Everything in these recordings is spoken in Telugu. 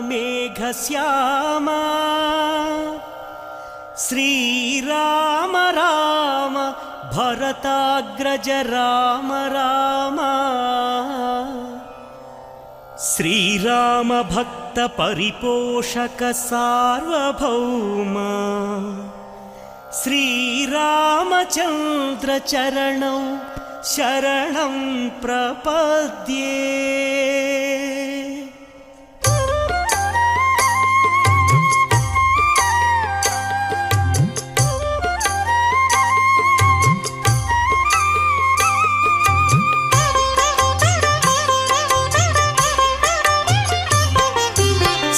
मेघश्यामा श्रीराम राम भरताग्रज राम राम श्रीराम भक्त परिपोषक सार्वभौम श्रीरामचंद्र चरणौ शरणं प्रपद्ये।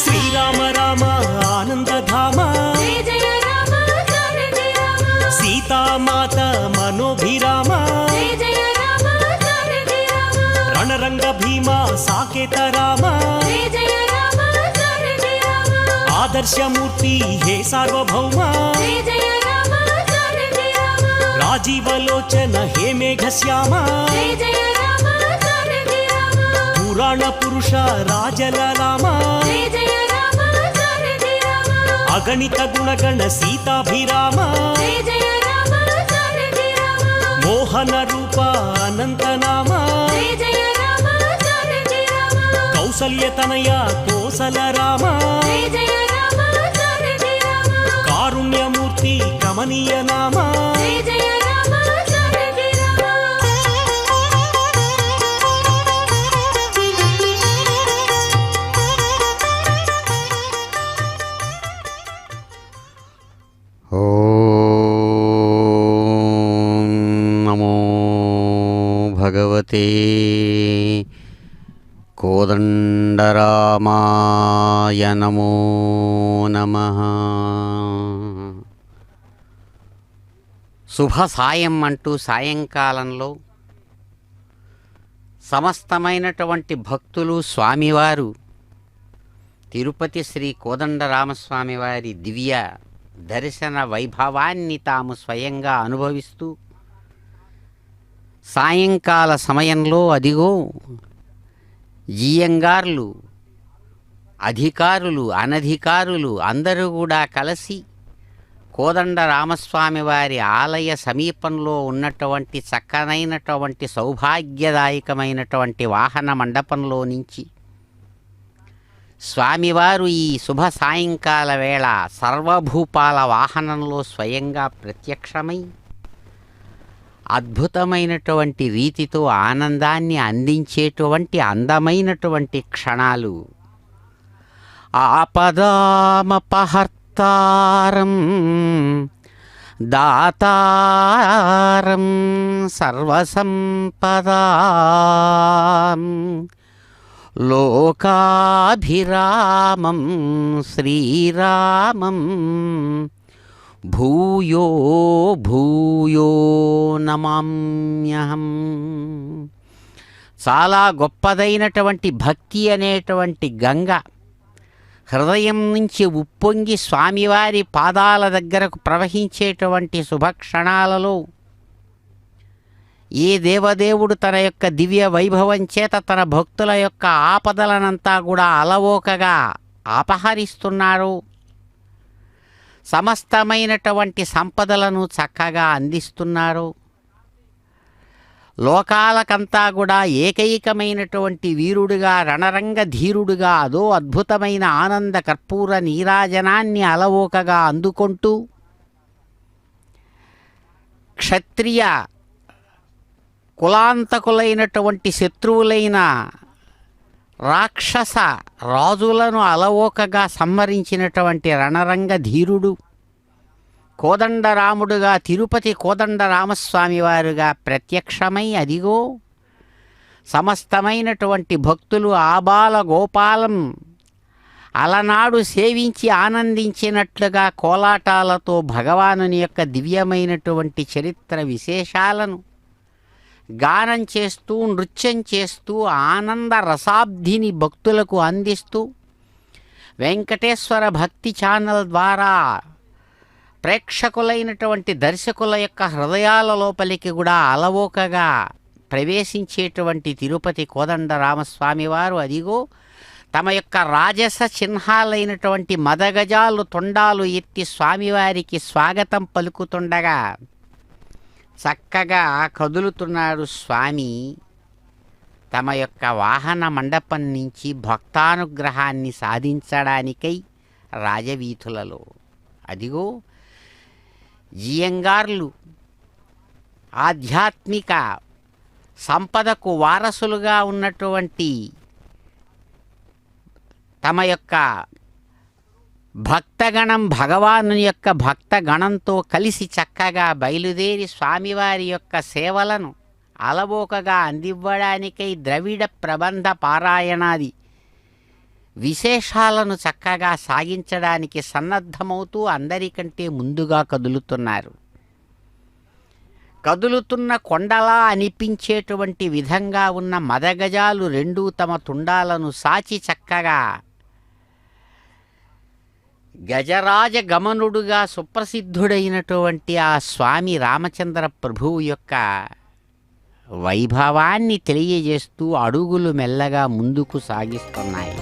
श्रीराम राम आनंदधाम सीता माता मनोभिराम रणरंग भीमा साकेत राम आदर्शमूर्ति हे सार्वभौम राजीवलोचन हे मेघश्याम पुराण पुरुष राजललाम अगणित गुणगण सीताभिराम मोहन रूप अनंत नाम कौसल्यतनया कोसल राम कारुण्यमूर्ति कमनीय नाम भगवते कोदंडरामाय नमो नमः। శుభ సాయం అంటూ సాయంకాలంలో సమస్తమైనటువంటి భక్తులు స్వామివారు తిరుపతి శ్రీ కోదండరామస్వామి వారి దివ్య దర్శన వైభవాన్ని తాము స్వయంగా అనుభవిస్తూ సాయంకాల సమయంలో అదిగో జియంగార్లు అధికారులు అనధికారులు అందరూ కూడా కలిసి కోదండరామస్వామి వారి ఆలయ సమీపంలో ఉన్నటువంటి చక్కనైనటువంటి సౌభాగ్యదాయకమైనటువంటి వాహన మండపంలో నుంచి స్వామివారు ఈ శుభ సాయంకాల వేళ సర్వభూపాల వాహనంలో స్వయంగా ప్రత్యక్షమై అద్భుతమైనటువంటి రీతితో ఆనందాన్ని అందించేటువంటి అందమైనటువంటి క్షణాలు. ఆపదామపహర్తారం దాతారం సర్వసంపదాం లోకాభిరామం శ్రీరామం భూయో భూయో నమామ్యహం. చాలా గొప్పదైనటువంటి భక్తి అనేటువంటి గంగ హృదయం నుంచి ఉప్పొంగి స్వామివారి పాదాల దగ్గరకు ప్రవహించేటువంటి శుభక్షణాలలో ఏ దేవదేవుడు తన యొక్క దివ్య వైభవం చేత తన భక్తుల యొక్క ఆపదలనంతా కూడా అలవోకగా అపహరిస్తున్నారు, సమస్తమైనటువంటి సంపదలను చక్కగా అందిస్తున్నారు, లోకాలకంతా కూడా ఏకైకమైనటువంటి వీరుడుగా రణరంగ ధీరుడుగా అదో అద్భుతమైన ఆనంద కర్పూర నీరాజనాన్ని అలవోకగా అందుకుంటూ క్షత్రియ కులాంతకులైనటువంటి శత్రువులైన రాక్షస రాజులను అలవోకగా సంహరించినటువంటి రణరంగ ధీరుడు కోదండరాముడుగా తిరుపతి కోదండరామస్వామి వారుగా ప్రత్యక్షమై అదిగో సమస్తమైనటువంటి భక్తులు ఆబాల గోపాలం అలనాడు సేవించి ఆనందించినట్లుగా కోలాటాలతో భగవానుని యొక్క దివ్యమైనటువంటి చరిత్ర విశేషాలను గానం చేస్తూ నృత్యం చేస్తూ ఆనంద రసాబ్ధిని భక్తులకు అందిస్తూ వెంకటేశ్వర భక్తి ఛానల్ ద్వారా ప్రేక్షకులైనటువంటి దర్శకుల యొక్క హృదయాల లోపలికి కూడా అలవోకగా ప్రవేశించేటువంటి తిరుపతి కోదండరామస్వామి వారు అదిగో తమ యొక్క రాజస చిహ్నాలైనటువంటి మదగజాలు తొండాలు ఎత్తి స్వామివారికి స్వాగతం పలుకుతుండగా చక్కగా కదులుతున్నాడు స్వామి. తమ యొక్క వాహన మండపం నుంచి భక్తానుగ్రహాన్ని సాధించడానికై రాజవీధులలో. అదిగో జియంగార్లు ఆధ్యాత్మిక సంపదకు వారసులుగా ఉన్నటువంటి తమ యొక్క భక్తగణం భగవాను యొక్క భక్తగణంతో కలిసి చక్కగా బయలుదేరి స్వామివారి యొక్క సేవలను అలవోకగా అందివ్వడానికై ద్రవిడ ప్రబంధ పారాయణాది విశేషాలను చక్కగా సాగించడానికి సన్నద్ధమవుతూ అందరికంటే ముందుగా కదులుతున్నారు. కదులుతున్న కొండలా అనిపించేటువంటి విధంగా ఉన్న మదగజాలు రెండూ తమ తుండాలను సాచి చక్కగా గజరాజ గమనుడుగా సుప్రసిద్ధుడైనటువంటి ఆ స్వామి రామచంద్ర ప్రభువు యొక్క వైభవాన్ని తెలియజేస్తూ అడుగులు మెల్లగా ముందుకు సాగిస్తున్నాయి.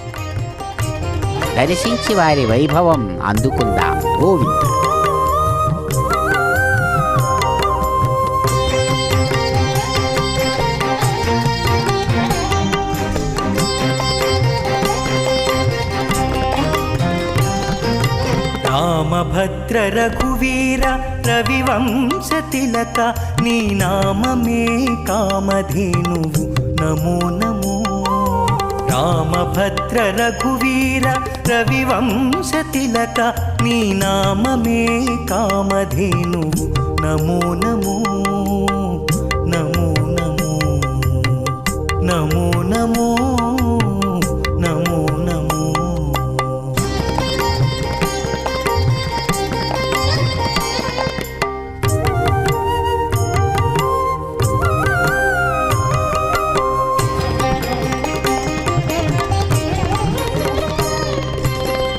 దర్శించి వారి వైభవం అందుకుందాం. గోవింద రామభద్ర రఘువీర రవివంశ తిలక నీ నామమే కామధేనువు నమో నమో. రామభద్ర రఘువీర రవివంశ తిలక నీ నామమే కామధేనువు నమో నమో నమో నమో నమో నమో నమో నమో.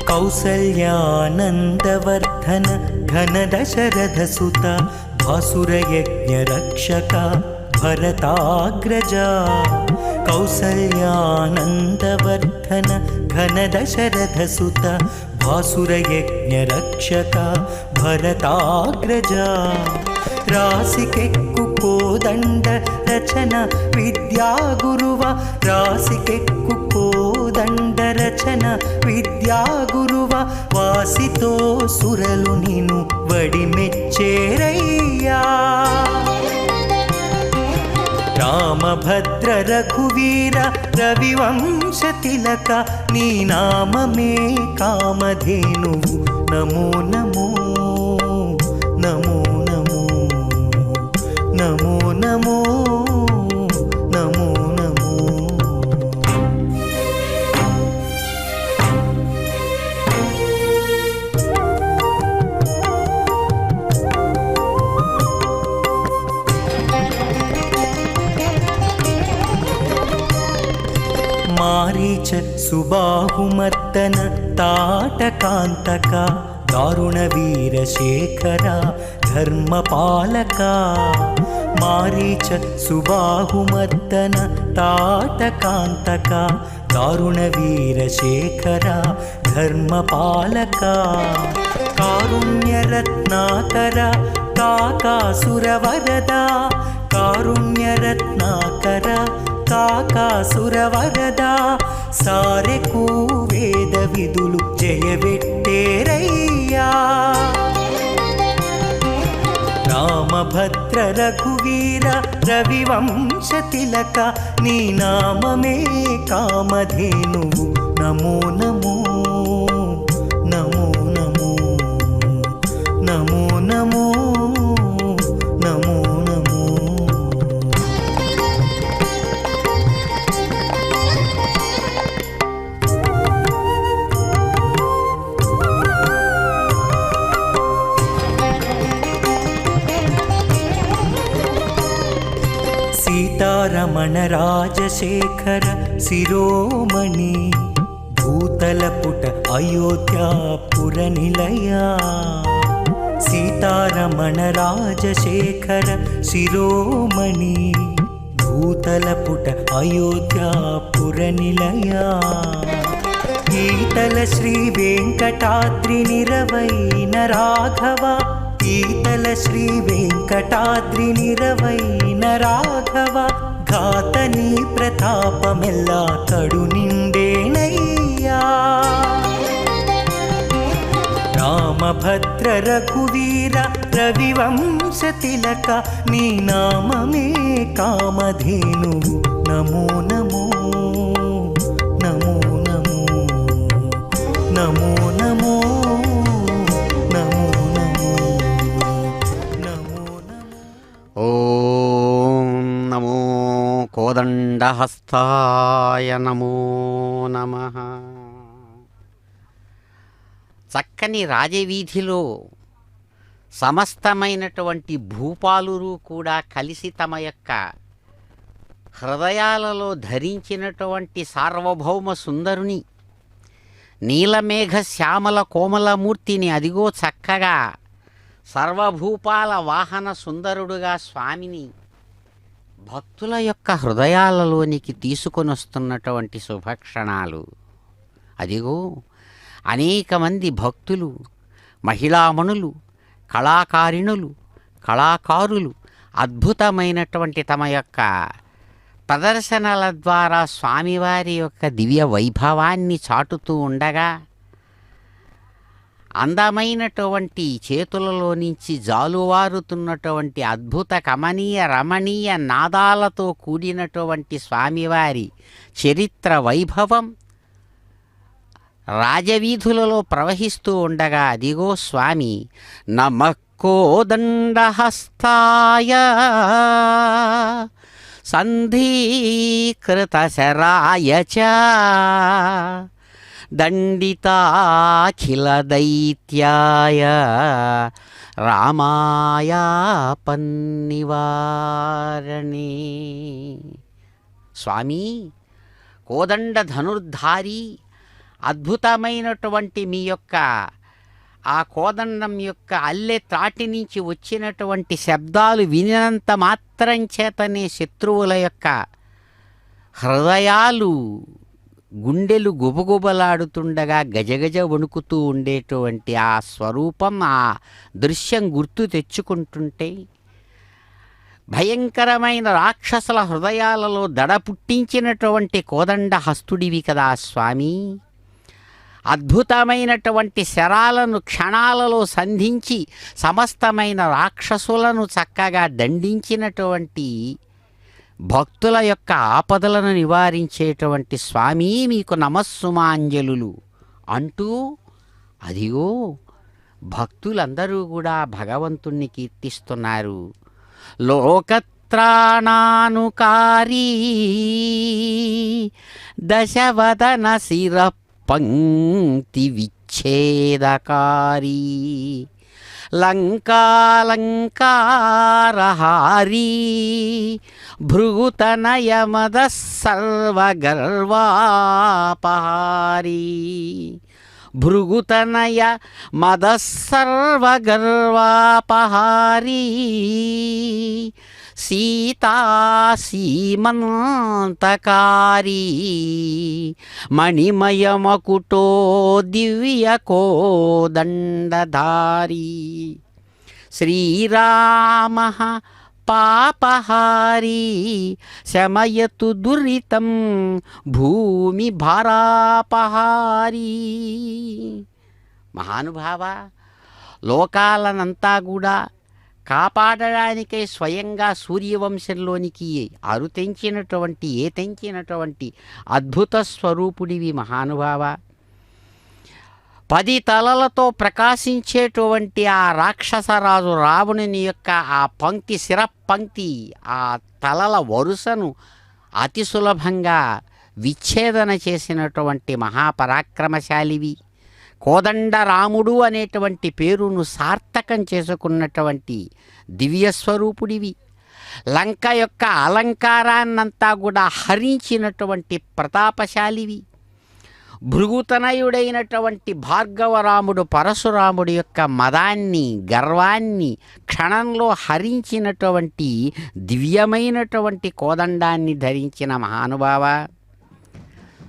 కౌసల్యానందవర్ధన ఘన దశరథ సుత భాసురయజ్ఞ రక్షక భరతాగ్రజ. కౌసల్యానందవర్ధన ఘన దశరథ సుత భాసురయజ్ఞ రక్షక భరతాగ్రజ. రాసికెక్కు కోదండ రచన విద్యా గురువ రాసికెక్కు కోదండ రచన విద్యా గురువ. వాసితో సురలు నిను వడి మెచ్చేరయ్యా. రామభద్ర రఘువీర రవివంశ తిలక నీ నామమే కామధేనువు నమో నమో నమో నమో నమో నమో నమో నమో. మారీచ సుబాహుమర్దన తాటకాంతక దారుణ వీరశేఖర ధర్మపాలక. మారీచ సుబాహుమర్దన తాటకాంతక దారుణ వీరశేఖర ధర్మపాలక. కారుణ్యరత్నాకర కాకాసురవరద. కారుణ్యరత్నాకర కాకాసురవరద. సారెకు వేద విధులు జయవెట్టేరయ్యా. రామభద్ర రఘువీర రవివంశ తిలక నీ నామమే కామధేనువు నమో నమో నమో నమో నమో నమో నమో నమో. సీతారమణ రాజశేఖర శిరోమణి భూతలపుట అయోధ్యాపుర నిలయ. సీతారమణ రాజశేఖర శిరోమణి భూతలపుట అయోధ్యాపుర నిలయ. ఈతల శ్రీ వెంకటాద్రి నిరవైన రాఘవ ఈతల శ్రీ వెంకటాద్రి నిరవైన రాఘవ ఘాతని ప్రతాపమెల్లా కడు నిండేనయ్యా రామభద్ర రఘువీర రవివంశ తిలక నీ నామమే కామధేనువు నమో నమో నమో నమో నమో నమో నమో నమో నమో ఓం నమో కోదండహస్తాయ నమో నమః. చక్కని రాజవీధిలో సమస్తమైనటువంటి భూపాలురు కూడా కలిసి తమ యొక్క హృదయాలలో ధరించినటువంటి సార్వభౌమ సుందరుని నీలమేఘ శ్యామల కోమలమూర్తిని అదిగో చక్కగా సర్వభూపాల వాహన సుందరుడుగా స్వామిని భక్తుల యొక్క హృదయాలలోనికి తీసుకొని వస్తున్నటువంటి శుభక్షణాలు. అదిగో అనేక మంది భక్తులు, మహిళామణులు, కళాకారిణులు, కళాకారులు అద్భుతమైనటువంటి తమ యొక్క ప్రదర్శనల ద్వారా స్వామివారి యొక్క దివ్య వైభవాన్ని చాటుతూ ఉండగా అందమైనటువంటి చేతులలో నుంచి జాలువారుతున్నటువంటి అద్భుత కమనీయ రమణీయ నాదాలతో కూడినటువంటి స్వామివారి చరిత్ర వైభవం రాజవీధులలో ప్రవహిస్తూ ఉండగా అదిగో స్వామి నమః కోదండహస్తాయ సంధీకృతశరాయ చ దండితాఖిలదైత్యాయ రామాయ పన్నివారణే. స్వామి కోదండ ధనుర్ధారి అద్భుతమైనటువంటి మీ యొక్క ఆ కోదండం యొక్క అల్లె త్రాటి నుంచి వచ్చినటువంటి శబ్దాలు వినినంత మాత్రం చేతనే శత్రువుల యొక్క హృదయాలు గుండెలు గుబగుబలాడుతుండగా గజగజ వణుకుతూ ఉండేటువంటి ఆ స్వరూపం, ఆ దృశ్యం గుర్తు తెచ్చుకుంటుంటే భయంకరమైన రాక్షసుల హృదయాలలో దడ పుట్టించినటువంటి కోదండ హస్తుడివి కదా స్వామి. అద్భుతమైనటువంటి శరాలను క్షణాలలో సంధించి సమస్తమైన రాక్షసులను చక్కగా దండించినటువంటి భక్తుల యొక్క ఆపదలను నివారించేటువంటి స్వామి మీకు నమస్సుమాంజలులు అంటూ అదిగో భక్తులందరూ కూడా భగవంతుణ్ణి కీర్తిస్తున్నారు. లోకత్రాణానుకారీ దశవదన శిర పంక్తి విచ్ఛేదకారీ లంకాలంకారహారీ భృగుతనయమద సర్వగర్వాపహారీ భృగుతనయ మదసర్వగర్వాపహారీ సీతాసీమంతకారీ మణిమయమకుటో దివ్యకోదండధారీ శ్రీరామ పాపహారీ శమయతు దురితం భూమి భారాపహారీ. మహానుభావ, లోకాలనంతా కూడా కాపాడడానికై స్వయంగా సూర్యవంశంలోనికి తెంచినటువంటి అద్భుత స్వరూపుడివి మహానుభావ. 10 తలలతో ప్రకాశించేటువంటి ఆ రాక్షసరాజు రావణుని యొక్క ఆ పంక్తి శిరపంక్తి, ఆ తలల వరుసను అతి సులభంగా విచ్ఛేదన చేసినటువంటి మహాపరాక్రమశాలివి. కోదండరాముడు అనేటువంటి పేరును సార్థకం చేసుకున్నటువంటి దివ్యస్వరూపుడివి. లంక యొక్క అలంకారాన్నంతా కూడా హరించినటువంటి ప్రతాపశాలివి. భృగుతనయుడైనటువంటి భార్గవరాముడు పరశురాముడి యొక్క మదాన్ని, గర్వాన్ని క్షణంలో హరించినటువంటి దివ్యమైనటువంటి కోదండాన్ని ధరించిన మహానుభావ.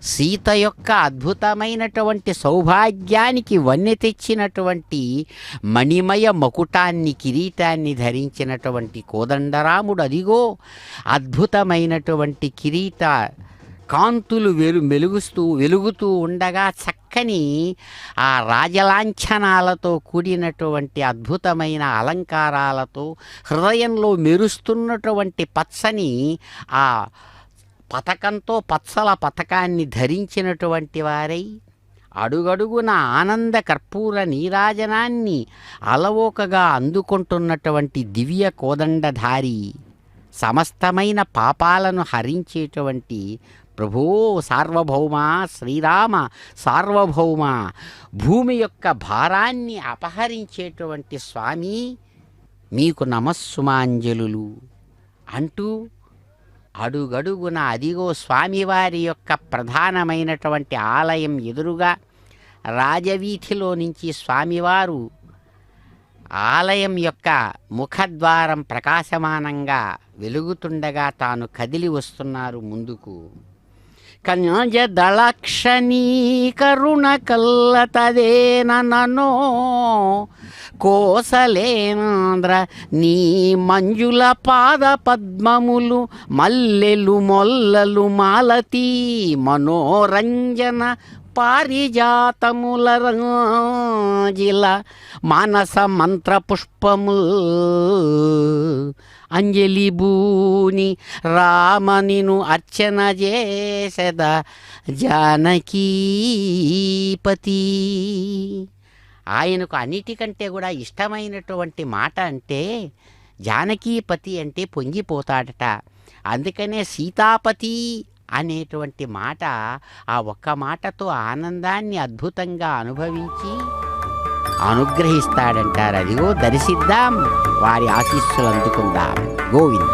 సీత యొక్క అద్భుతమైనటువంటి సౌభాగ్యానికి వన్నె తెచ్చినటువంటి మణిమయ మకుటాన్ని, కిరీటాన్ని ధరించినటువంటి కోదండరాముడు అదిగో అద్భుతమైనటువంటి కిరీట కాంతులు వెలుగుతూ ఉండగా చక్కని ఆ రాజలాంఛనాలతో కూడినటువంటి అద్భుతమైన అలంకారాలతో హృదయంలో మెరుస్తున్నటువంటి పచ్చని ఆ పతకంతో పచ్చల పతకాన్ని ధరించినటువంటి వారై అడుగడుగున ఆనంద కర్పూర నీరాజనాన్ని అలవోకగా అందుకుంటున్నటువంటి దివ్య కోదండధారి, సమస్తమైన పాపాలను హరించేటువంటి ప్రభో సార్వభౌమ శ్రీరామ సార్వభౌమ, భూమి యొక్క భారాన్ని అపహరించేటువంటి స్వామి మీకు నమస్సుమాంజలులు అంటూ అడుగడుగున అదిగో స్వామివారి యొక్క ప్రధానమైనటువంటి ఆలయం ఎదురుగా రాజవీధిలో నుంచి స్వామివారు ఆలయం యొక్క ముఖద్వారం ప్రకాశమానంగా వెలుగుతుండగా తాను కదిలి వస్తున్నారు ముందుకు. కన్యాజ దళక్షణీ కరుణ కల్లతదేననో కోసలేంద్ర నీ మంజుల పాద పద్మములు మల్లెలు మొల్లలు మాలతీ మనోరంజన పారిజాతముల రాజిల మానస మంత్ర పుష్పముల్ అంజలి బూని రామనిను అర్చన చేసెద జానకీపతి. ఆయనకు అన్నిటికంటే కూడా ఇష్టమైనటువంటి మాట అంటే జానకీపతి అంటే పొంగిపోతాడట. అందుకనే సీతాపతి అనేటువంటి మాట, ఆ ఒక్క మాటతో ఆనందాన్ని అద్భుతంగా అనుభవించి అనుగ్రహిస్తాడంటారు. అదిగో దర్శిద్దాం, వారి ఆశీస్సులు అందుకుందాం. గోవింద.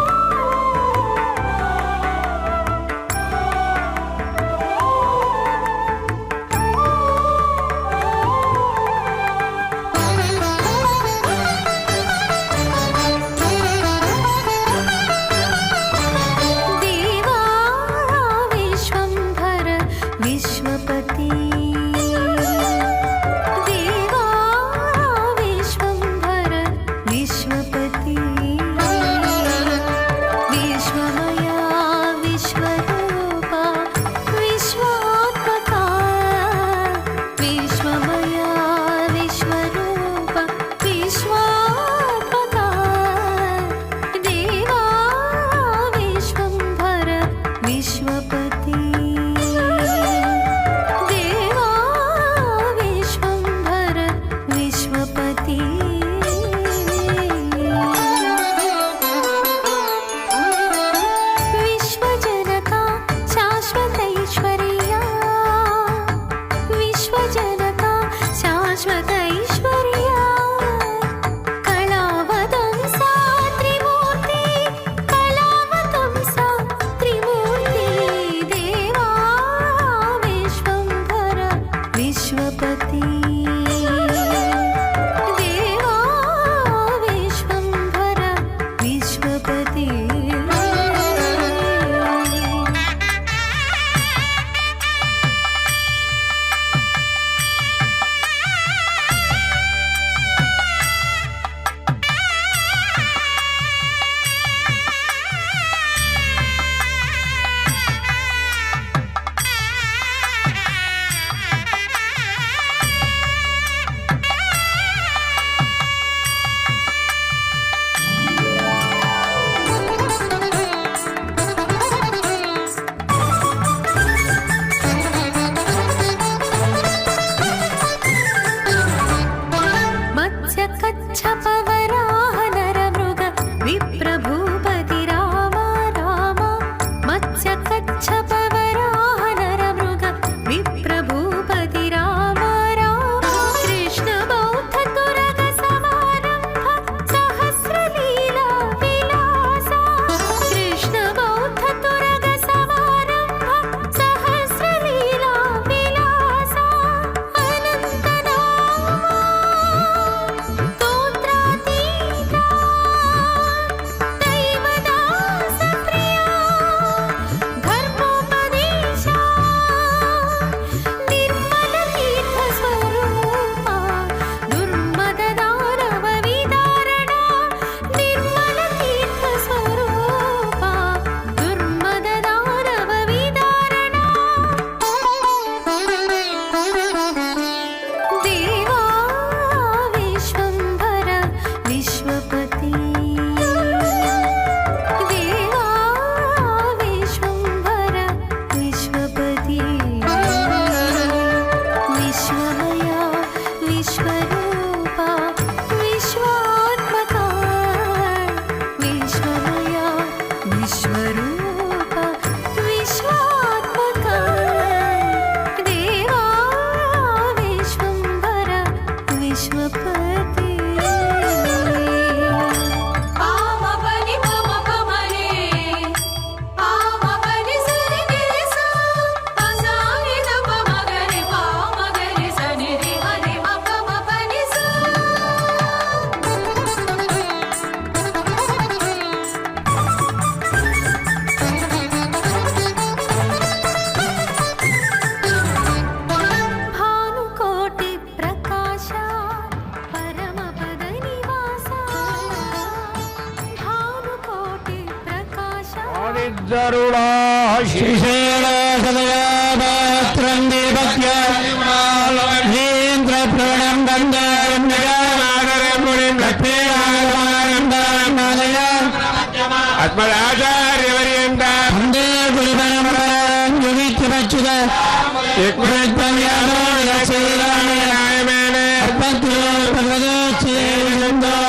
అస్మదాచార్యవర్యంత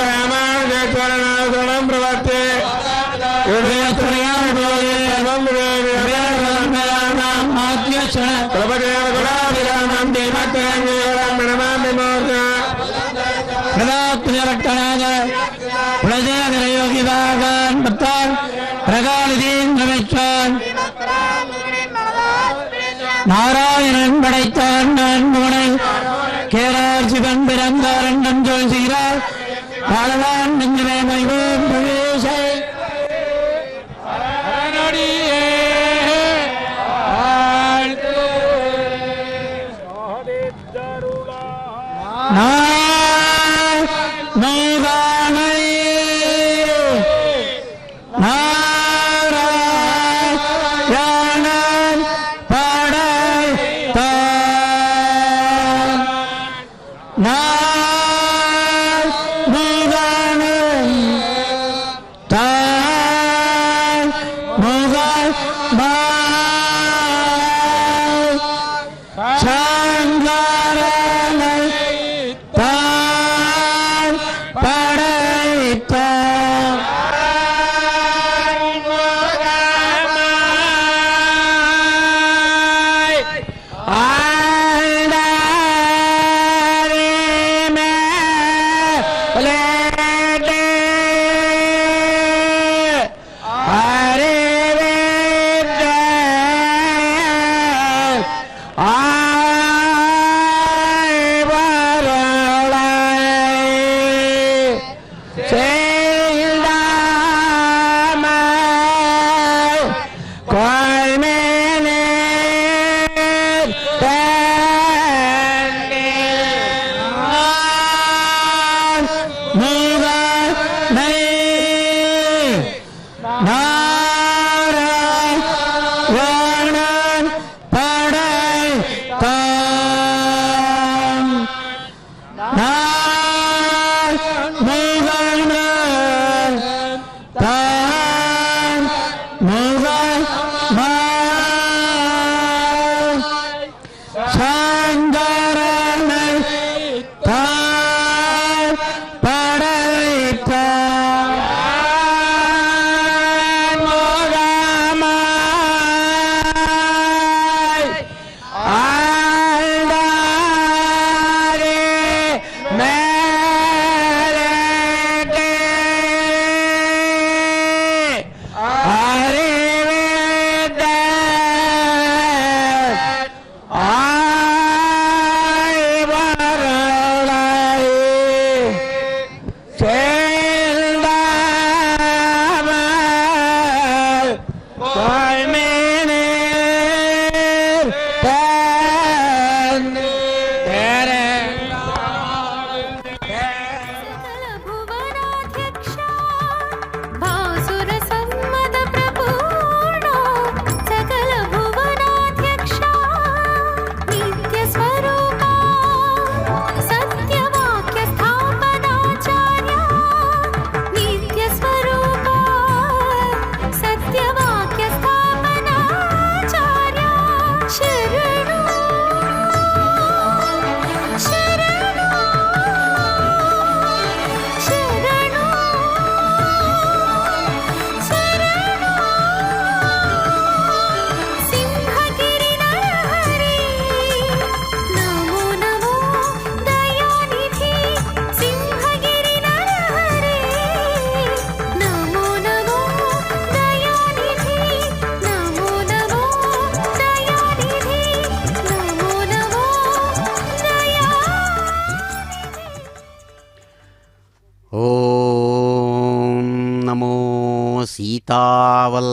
రామానుజేశ్వరనాథం ప్రవర్తే நாராயணன் படைத்தான் நன்முனை கேரார் சிவன் பிறந்தார் எண்ணம் சொல்கிறார் பாலவான் நெஞ்சிலே மைவோம் பிரவேசை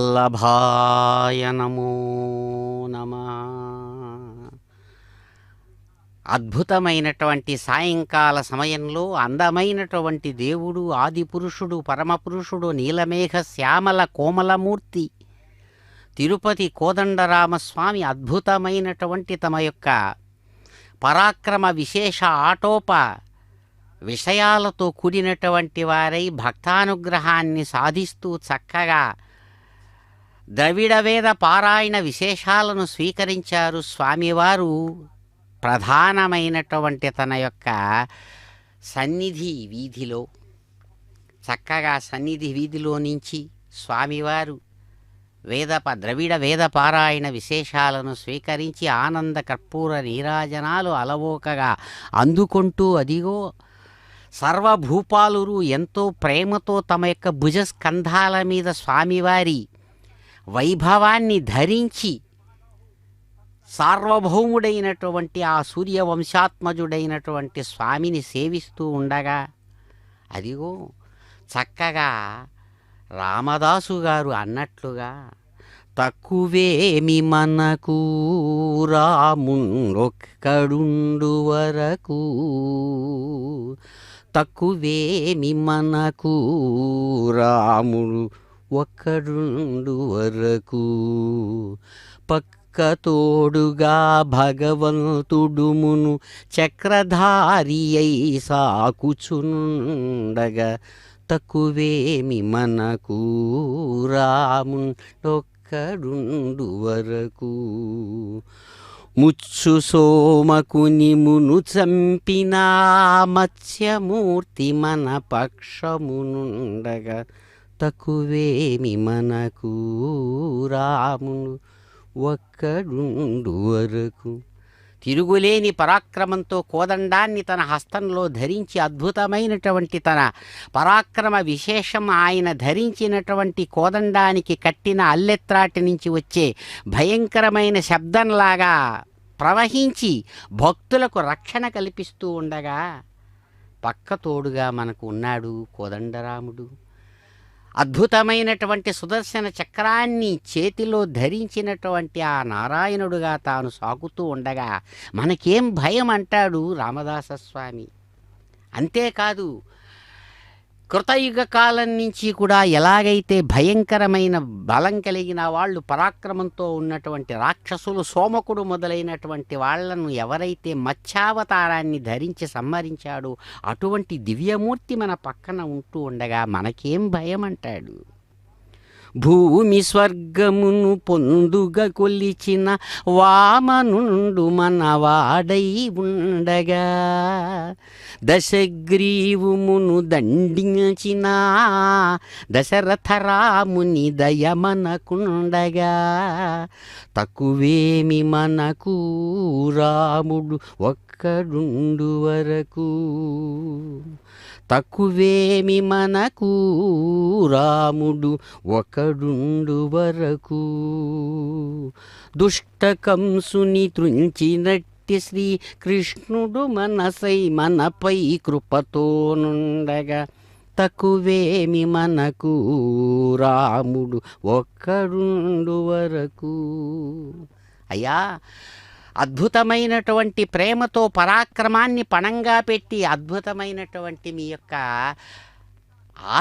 సీతావల్లభాయ నమో నమః. అద్భుతమైనటువంటి సాయంకాల సమయంలో అందమైనటువంటి దేవుడు, ఆదిపురుషుడు, పరమపురుషుడు, నీలమేఘ శ్యామల కోమలమూర్తి తిరుపతి కోదండరామస్వామి అద్భుతమైనటువంటి తమ యొక్క పరాక్రమ విశేష ఆటోప విషయాలతో కూడినటువంటి వారై భక్తానుగ్రహాన్ని సాధిస్తూ చక్కగా ద్రవిడ వేద పారాయణ విశేషాలను స్వీకరించారు స్వామివారు. ప్రధానమైనటువంటి తన యొక్క సన్నిధి వీధిలో చక్కగా సన్నిధి వీధిలో నుంచి స్వామివారు ద్రవిడ వేద పారాయణ విశేషాలను స్వీకరించి ఆనంద కర్పూర నీరాజనాలు అలవోకగా అందుకుంటూ అదిగో సర్వభూపాలురు ఎంతో ప్రేమతో తమ యొక్క భుజస్కంధాల మీద స్వామివారి వైభవాన్ని ధరించి సార్వభౌముడైనటువంటి ఆ సూర్యవంశాత్మజుడైనటువంటి స్వామిని సేవిస్తూ ఉండగా అదిగో చక్కగా రామదాసు గారు అన్నట్లుగా తక్కువేమి మనకు రాముండొక్కడుండు వరకు, తక్కువేమి మనకు రాముడు ఒక్కడుండు వరకు, పక్కతోడుగా భగవంతుడుమును చక్రధారి అయి సాకుచుండగా తక్కువేమి మనకు రాముండొక్కడుండు వరకు. ముచ్చు సోమకుని మును చంపిన మత్స్యమూర్తి మన పక్షమునుండగా తక్కువేమి మనకు రాముడు ఒక్కడుండు వరకు. తిరుగులేని పరాక్రమంతో కోదండాన్ని తన హస్తంలో ధరించి అద్భుతమైనటువంటి తన పరాక్రమ విశేషం ఆయన ధరించినటువంటి కోదండానికి కట్టిన అల్లెత్రాటి నుంచి వచ్చే భయంకరమైన శబ్దంలాగా ప్రవహించి భక్తులకు రక్షణ కల్పిస్తూ ఉండగా పక్క తోడుగా మనకు ఉన్నాడు కోదండరాముడు. అద్భుతమైనటువంటి సుదర్శన చక్రాన్ని చేతిలో ధరించినటువంటి ఆ నారాయణుడుగా తాను సాగుతూ ఉండగా మనకేం భయం అంటాడు రామదాసస్వామి. అంతేకాదు కృతయుగ కాలం నుంచి కూడా ఎలాగైతే భయంకరమైన బలం కలిగిన వాళ్ళు పరాక్రమంతో ఉన్నటువంటి రాక్షసులు సోమకుడు మొదలైనటువంటి వాళ్లను ఎవరైతే మత్స్యావతారాన్ని ధరించి సంహరించాడో అటువంటి దివ్యమూర్తి మన పక్కన ఉంటూ ఉండగా మనకేం భయం అంటాడు. భూమి స్వర్గమును పొందుగా కొలిచిన వామనుండు మనవాడై ఉండగా, దశగ్రీవుమును దండించిన దశరథరాముని దయమనకుండగా తక్కువేమి మనకు రాముడు ఒక్కడుండు వరకు, తక్కువేమి మనకు రాముడు ఒకడుండు వరకు. దుష్టకంసుని త్రుంచినట్టి శ్రీకృష్ణుడు మనసై మనపై కృపతోనుండగా తక్కువేమి మనకు రాముడు ఒక్కడుండు వరకు. అయ్యా, అద్భుతమైనటువంటి ప్రేమతో పరాక్రమాన్ని పణంగా పెట్టి అద్భుతమైనటువంటి మీ యొక్క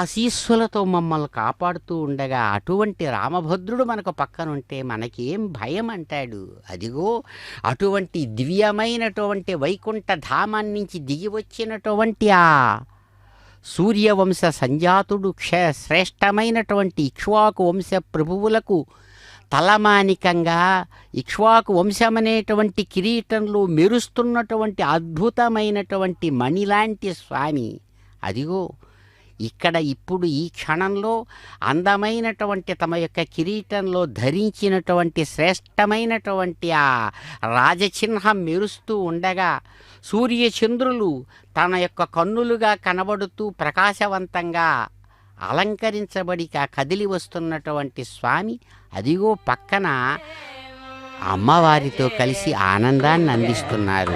ఆశీస్సులతో మమ్మల్ని కాపాడుతూ ఉండగా అటువంటి రామభద్రుడు మనకు పక్కనుంటే మనకేం భయం అంటాడు. అదిగో అటువంటి దివ్యమైనటువంటి వైకుంఠ ధామాన్ని నుంచి దిగి వచ్చినటువంటి ఆ సూర్యవంశ సంజాతుడు శ్రేష్టమైనటువంటి ఇక్ష్వాకు వంశ ప్రభువులకు తలమానికంగా ఇక్ష్వాకు వంశమనేటువంటి కిరీటంలో మెరుస్తున్నటువంటి అద్భుతమైనటువంటి మణిలాంటి స్వామి అదిగో ఇక్కడ ఇప్పుడు ఈ క్షణంలో అందమైనటువంటి తమ యొక్క కిరీటంలో ధరించినటువంటి శ్రేష్టమైనటువంటి ఆ రాజచిహ్నం మెరుస్తూ ఉండగా సూర్యచంద్రులు తన యొక్క కన్నులుగా కనబడుతూ ప్రకాశవంతంగా అలంకరించబడి కదిలి వస్తున్నటువంటి స్వామి అదిగో పక్కన అమ్మవారితో కలిసి ఆనందాన్ని అందిస్తున్నారు.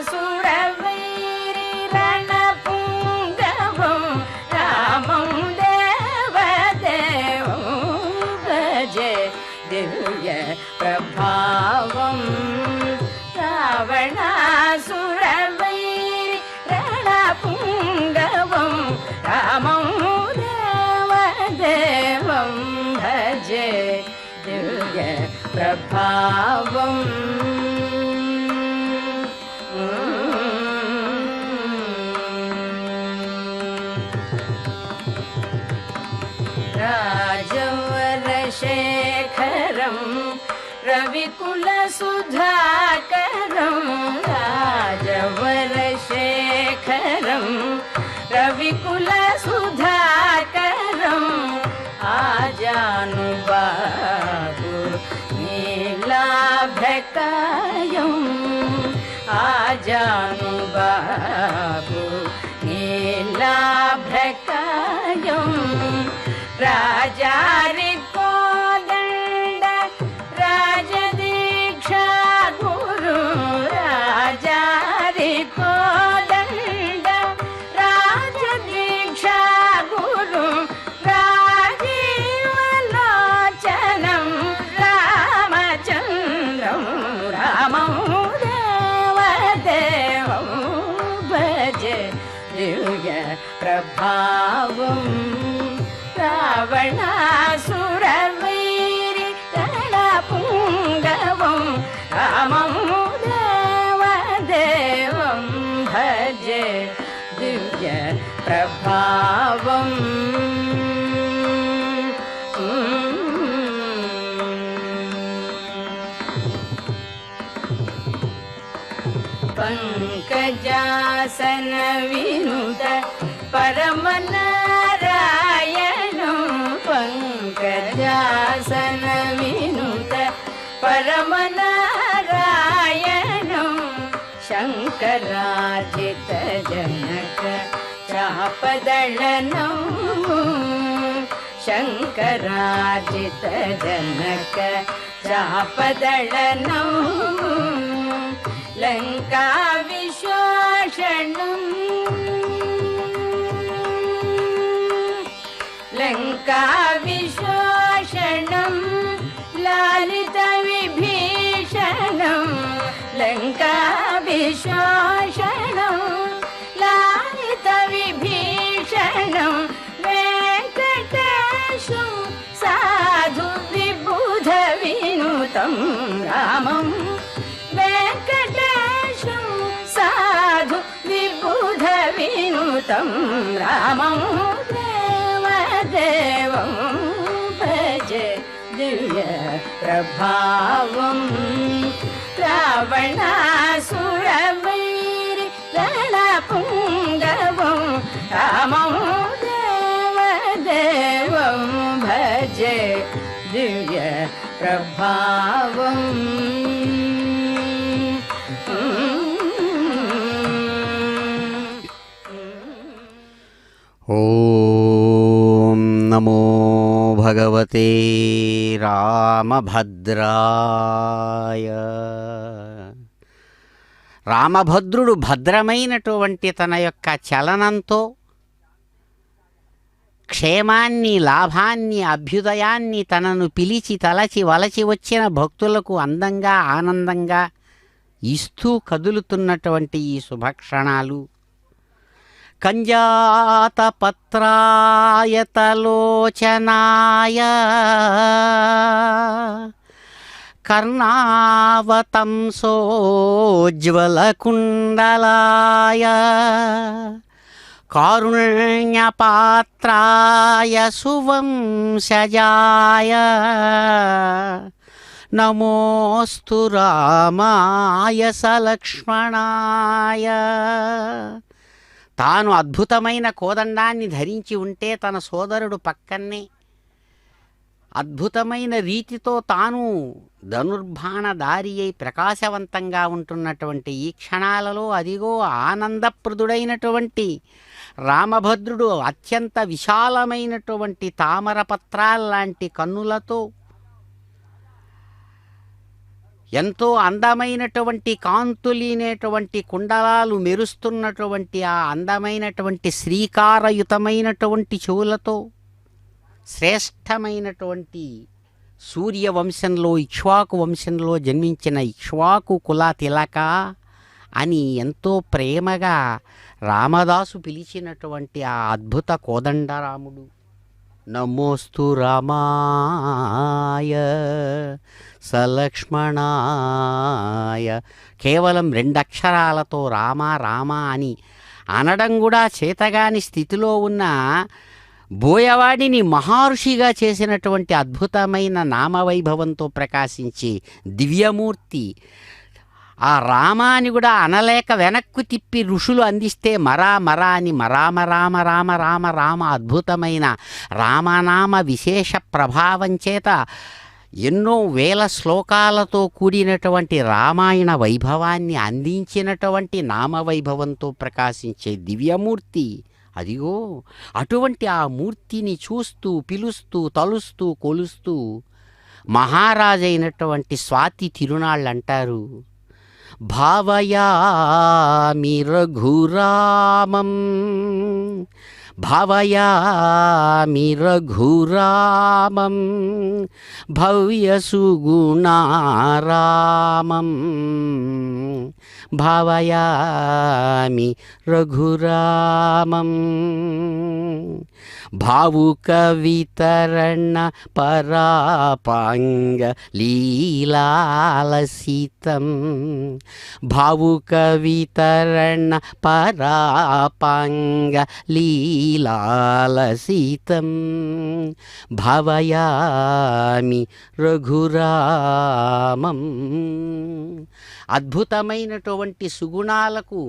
రావణాసురవైరి రణపుంగవం రామం దేవదేవం ప్రభావం రావణాసురవైరి రణపుంగవం రామం దేవదేవం భజే దివ్య ప్రభావం రాజవరశేఖరం రవికులసుధాకరం రాజవరశేఖరం రవికులసుధాకరం ఆజానుబాహు నీలాభ్రకాయం ఆజానుబాహు నీలాభ్రకాయం రాజారి కోదండ రాజదీక్షా గురు రాజారి కోదండ రాజదీక్షా గురు రాజీవలోచనం రామచంద్రం రామం దేవదేవం భజే దివ్య ప్రభావం రావణాసురవైరి రణపుంగవం రామం దేవదేవం భజే దివ్య ప్రభావం పంకజాసన వినుత పరమనారాయణం పంకజాసన వినుత పరమనారాయణం శంకరాజిత జనక చాపదళనం శంకరాజిత జనక చాపదళనం లంకా విశోషణం లంకా విశోషణం లాలిత విభీషణం లంకా విశోషణం లాలిత విభీషణం వెంకటేశం సాధు విబుధ వినుతం రామం వెంకటేశం సాధు విబుధ వినుతం రామం దేవదేవం భజే దివ్య ప్రభావం రావణాసురవైరి రణపుంగవం రామం దేవదేవం భజే దివ్య ప్రభావం ఓం నమో భగవతే రామభద్రాయ. రామభద్రుడు భద్రమైనటువంటి తన యొక్క చలనంతో క్షేమాన్ని, లాభాన్ని, అభ్యుదయాన్ని తనను పిలిచి తలచి వలచి వచ్చిన భక్తులకు అందంగా, ఆనందంగా ఇస్తూ కదులుతున్నటువంటి ఈ శుభక్షణాలు కంజాతపత్రాయతలోచనాయ కర్ణావతంసోజ్వలకుండలాయ కారుణ్యపాత్రాయ సువంశజాయ నమోస్తు రామాయ సలక్ష్మణాయ. తాను అద్భుతమైన కోదండాన్ని ధరించి ఉంటే తన సోదరుడు పక్కనే అద్భుతమైన రీతితో తాను ధనుర్బాణధారి అయి ప్రకాశవంతంగా ఉంటున్నటువంటి ఈ క్షణాలలో అదిగో ఆనందప్రదుడైనటువంటి రామభద్రుడు అత్యంత విశాలమైనటువంటి తామరపత్రాల్లాంటి కన్నులతో ఎంతో అందమైనటువంటి కాంతులీనేటువంటి కుండలాలు మెరుస్తున్నటువంటి ఆ అందమైనటువంటి శ్రీకారయుతమైనటువంటి చెవులతో శ్రేష్టమైనటువంటి సూర్యవంశంలో ఇక్ష్వాకు వంశంలో జన్మించిన ఇక్ష్వాకు కుల తిలక అని ఎంతో ప్రేమగా రామదాసు పిలిచినటువంటి ఆ అద్భుత కోదండరాముడు. నమోస్తు రామాయ సలక్ష్మణాయ. కేవలం 2 అక్షరాలతో రామ రామ అని అనడం కూడా చేతగాని స్థితిలో ఉన్న బోయవాడిని మహర్షిగా చేసినటువంటి అద్భుతమైన నామవైభవంతో ప్రకాశించే దివ్యమూర్తి. ఆ రామాని కూడా అనలేక వెనక్కు తిప్పి ఋషులు అందిస్తే మరా మరా అని మరామ రామ రామ రామ రామ అద్భుతమైన రామనామ విశేష ప్రభావం చేత ఎన్నో వేల శ్లోకాలతో కూడినటువంటి రామాయణ వైభవాన్ని అందించినటువంటి నామవైభవంతో ప్రకాశించే దివ్యమూర్తి. అదిగో అటువంటి ఆ మూర్తిని చూస్తూ పిలుస్తూ తలుస్తూ కొలుస్తూ మహారాజైనటువంటి స్వాతి తిరునాళ్ళు అంటారు. భావయామి రఘురామం భావయామి రఘురామం భవ్యసుగుణారామం భావయామి రఘురామం. భావుక వితరణ పరాపాంగ లీలాలసితం భావుక వితరణ పరాపాంగ లీలాలసితం భావయామి రఘురామం. అద్భుతమైనటువంటి సుగుణాలకు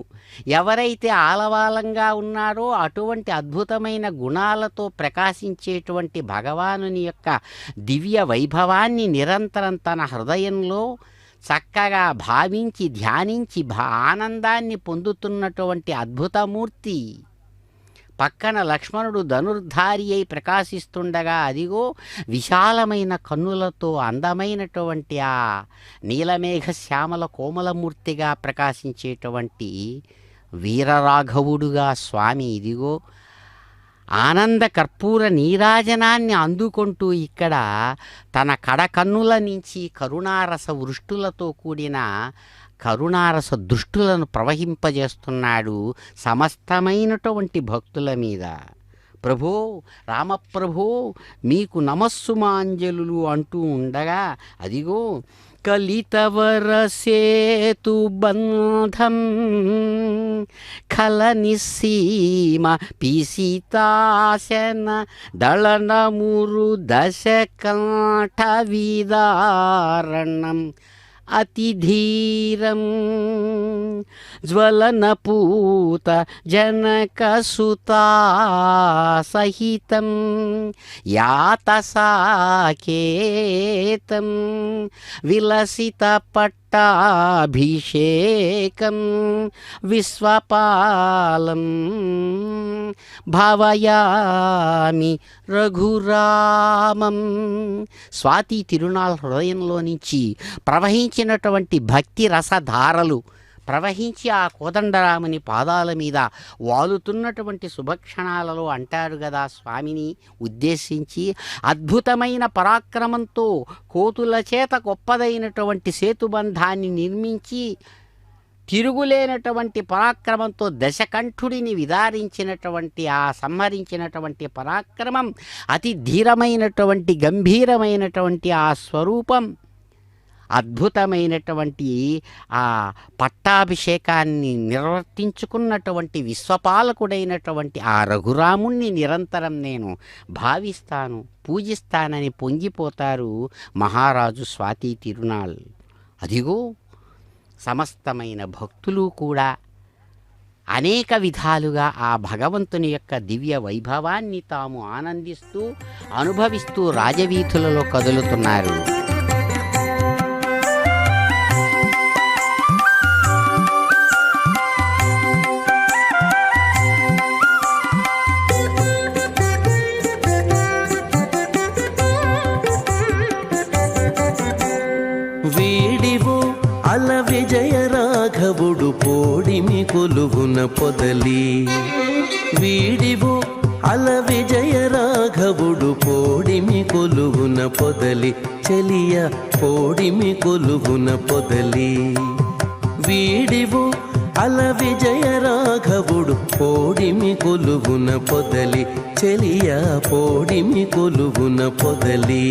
ఎవరైతే ఆలవాలంగా ఉన్నారో అటువంటి అద్భుతమైన గుణాలతో ప్రకాశించేటువంటి భగవానుని యొక్క దివ్య వైభవాన్ని నిరంతరం తన హృదయంలో చక్కగా భావించి ధ్యానించి ఆనందాన్ని పొందుతున్నటువంటి అద్భుతమూర్తి. పక్కన లక్ష్మణుడు ధనుర్ధారి అయి ప్రకాశిస్తుండగా అదిగో విశాలమైన కన్నులతో అందమైనటువంటి ఆ నీలమేఘ శ్యామల కోమలమూర్తిగా ప్రకాశించేటువంటి వీరరాఘవుడుగా స్వామి ఇదిగో ఆనంద కర్పూర నీరాజనాన్ని అందుకుంటూ ఇక్కడ తన కడకన్నుల నుంచి కరుణారస వృష్టులతో కూడిన కరుణారస దృష్టులను ప్రవహింపజేస్తున్నాడు సమస్తమైనటువంటి భక్తుల మీద. ప్రభో రామప్రభో మీకు నమస్సుమాంజలు అంటూ ఉండగా అదిగో కలితవర సేతు బంధం ఖల నిస్సీమ పీసితాశన దళనమురు దశకంఠ విదారణం అతిధీరం జ్వలనపూత జనకసుతా సహితం యాతసాకేతం విలసిత పట్టాభిషేకం విశ్వపాలం భావయామి రఘురామం. స్వాతి తిరునాళ్ళ హృదయంలో నుంచి ప్రవహించినటువంటి భక్తి రసధారలు ప్రవహించి ఆ కోదండరాముని పాదాల మీద వాలుతున్నటువంటి శుభక్షణాలలో అంటారు కదా స్వామిని ఉద్దేశించి, అద్భుతమైన పరాక్రమంతో కోతుల చేత గొప్పదైనటువంటి సేతుబంధాన్ని నిర్మించి తిరుగులేనటువంటి పరాక్రమంతో దశకంఠుడిని విదారించినటువంటి ఆ సంహరించినటువంటి పరాక్రమం, అతి ధీరమైనటువంటి గంభీరమైనటువంటి ఆ స్వరూపం, అద్భుతమైనటువంటి ఆ పట్టాభిషేకాన్ని నిర్వర్తించుకున్నటువంటి విశ్వపాలకుడైనటువంటి ఆ రఘురాముణ్ణి నిరంతరం నేను భావిస్తాను, పూజిస్తానని పొంగిపోతారు మహారాజు స్వాతి తిరునాళ్. అదిగో సమస్తమైన భక్తులు కూడా అనేక విధాలుగా ఆ భగవంతుని యొక్క దివ్య వైభవాన్ని తాము ఆనందిస్తూ అనుభవిస్తూ రాజవీధులలో కదులుతున్నారు. విజయ రాఘవుడు పోడిమి కొలువున పొదలి వీడివో అల విజయ రాఘవుడు పోడిమి కొలువున పొదలి చెలియ పోడిమి కొలువున పొదలి వీడివు అల విజయ రాఘవుడు పోడిమి కొలువున పొదలి చెలియ పోడిమి కొలువున పొదలి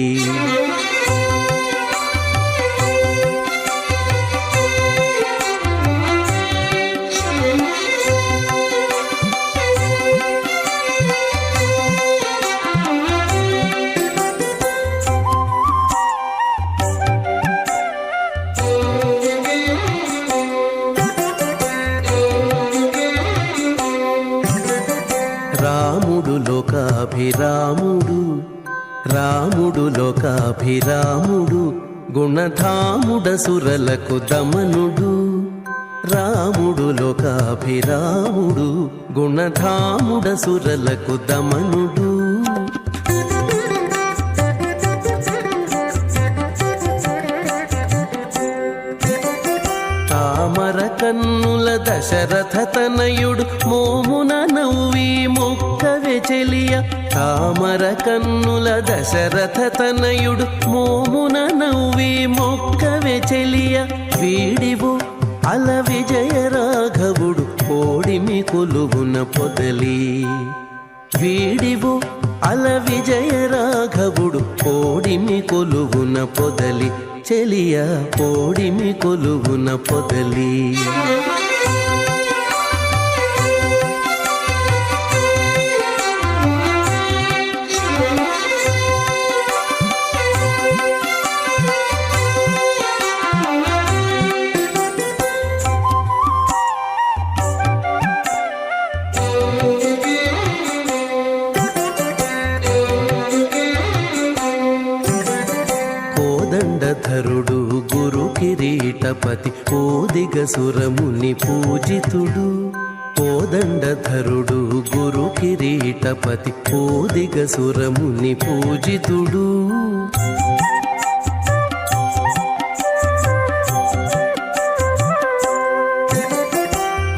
రాముడు లోకాభిరాముడు గుణధాముడ సురలకు దమనుడు రాముడు లోకాభిరాముడు గుణధాముడ సురలకు దమనుడు తామర కన్నుల దశరథ తనయుడు మోమున నవ్వి మొక్కవే చెలియ తామర కన్నుల దశరథ తనయుడు మోమున నవ్వి మొక్కవే చెలియ వీడివు అల విజయ రాఘవుడు పోడిమి కొలువున పొదలి వీడివు అల విజయ రాఘవుడు పోడిమి కొలువున పొదలి చెలియ పోడిమి కొలువున పొదలి కోదండధరుడు గురు కిరీటపతి ఓదిగ సురముని పూజితుడు కోదండధరుడు గురు కిరీటపతి ఓదిగ సురముని పూజితుడు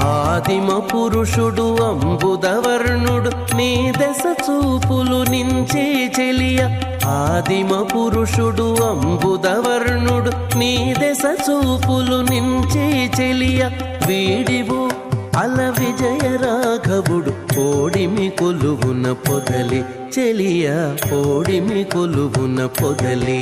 ఆదిమ పురుషుడు అంబుదవర్ణుడు నీ దశ చూపులు నించే చెలియ ఆదిమ పురుషుడు అంబుదవర్ణుడు నీ దశ చూపులు నించే చెలియ వీడివు అల విజయ రాఘవుడు పోడిమి కొలువున పొదలి చెలియ పోడిమి కొలువున పొదలి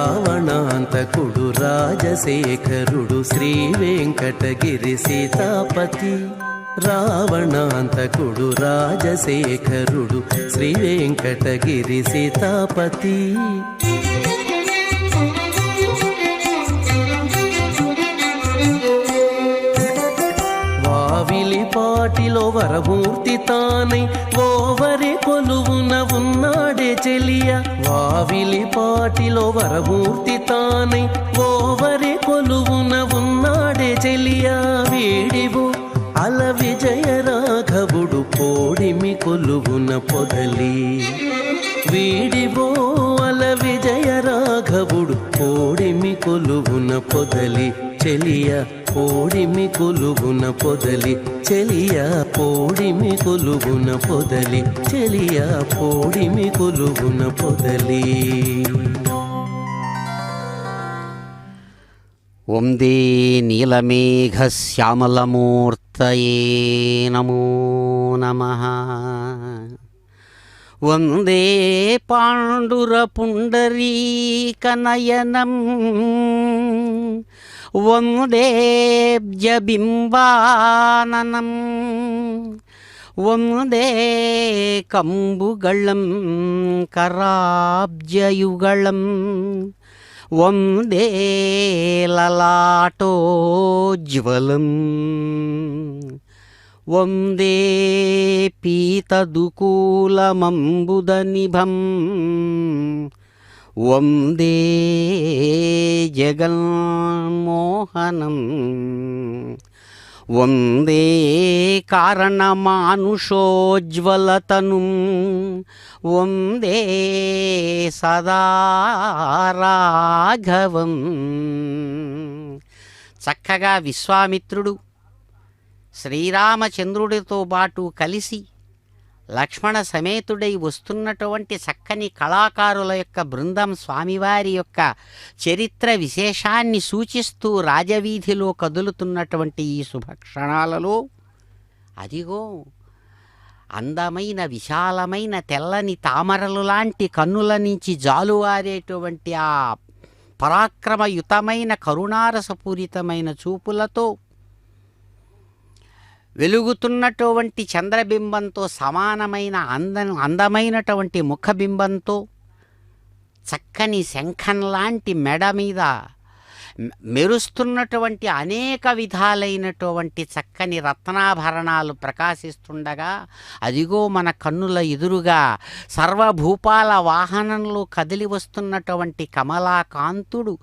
రావణాంతకుడు రాజశేఖరుడు శ్రీ వెంకటగిరి సీతాపతి రావణాంతకుడు రాజశేఖరుడు శ్రీ వెంకటగిరి సీతాపతి వావిలిపాటిలో వరమూర్తి తానై ఓవరి కొలువున ఉన్నాడే చెలియ వావిలిపాటిలో వరమూర్తి తానై ఓవరి కొలువున ఉన్నాడే చెలియ వీడివు అల విజయ రాఘవుడు పోడిమి కొలువున పొదలి వీడివో అల విజయ రాఘవుడు పోడిమి కొలువున పొదలి చెలియ పోడిమి కొలువున పొదలి చెలియ పోడిమి కొలువున పొదలి చెలియ పోడిమి కొలువున పొదలి వందే నీలమేఘశ్యామలమూర్తయే నమో నమః వందే పాండురపుండరీకనయనం వందేబ్జబింబాననం వందే కంబుగళం కరాబ్జయుగళం వందే లలాటోజ్వలం వందే పీతదుకూలమంబుదనిభం వందే జగన్మోహనం వందే కారణమానుషోజ్వలతనుం వందే సదా రాఘవం. చక్కగా విశ్వామిత్రుడు శ్రీరామచంద్రుడితో పాటు కలిసి లక్ష్మణ సమేతుడై వస్తున్నటువంటి చక్కని కళాకారుల యొక్క బృందం స్వామివారి యొక్క చరిత్ర విశేషాన్ని సూచిస్తూ రాజవీధిలో కదులుతున్నటువంటి ఈ శుభక్షణాలలో అదిగో అందమైన విశాలమైన తెల్లని తామరలు లాంటి కన్నుల నుంచి జాలువారేటువంటి ఆ పరాక్రమయుతమైన కరుణారసపూరితమైన చూపులతో వెలుగుతున్నటువంటి చంద్రబింబంతో సమానమైన అందమైనటువంటి ముఖబింబంతో చక్కని శంఖం లాంటి మెడ మీద మెరుస్తున్నటువంటి అనేక విధాలైనటువంటి చక్కని రత్నాభరణాలు ప్రకాశిస్తుండగా అదిగో మన కన్నుల ఎదురుగా సర్వభూపాల వాహనంలో కదిలి వస్తున్నటువంటి కమలాకాంతుడు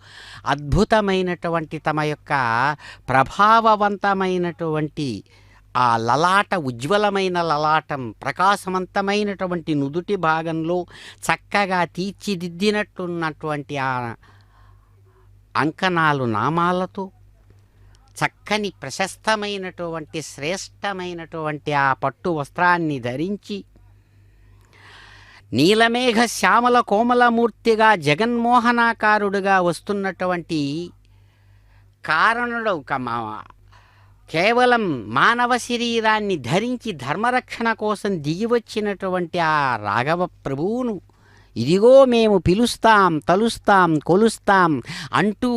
అద్భుతమైనటువంటి తమ యొక్క ప్రభావవంతమైనటువంటి ఆ లలాట ఉజ్వలమైన లలాటం ప్రకాశవంతమైనటువంటి నుదుటి భాగంలో చక్కగా తీర్చిదిద్దినట్టున్నటువంటి ఆ అంకణాలు నామాలతో చక్కని ప్రశస్తమైనటువంటి శ్రేష్టమైనటువంటి ఆ పట్టు వస్త్రాన్ని ధరించి నీలమేఘ శ్యామల కోమలమూర్తిగా జగన్మోహనాకారుడుగా వస్తున్నటువంటి కారణుడు కేవలం మానవ శరీరాన్ని ధరించి ధర్మరక్షణ కోసం దిగివచ్చినటువంటి ఆ రాఘవ ప్రభువును ఇదిగో మేము పిలుస్తాం, తలుస్తాం, కొలుస్తాం అంటూ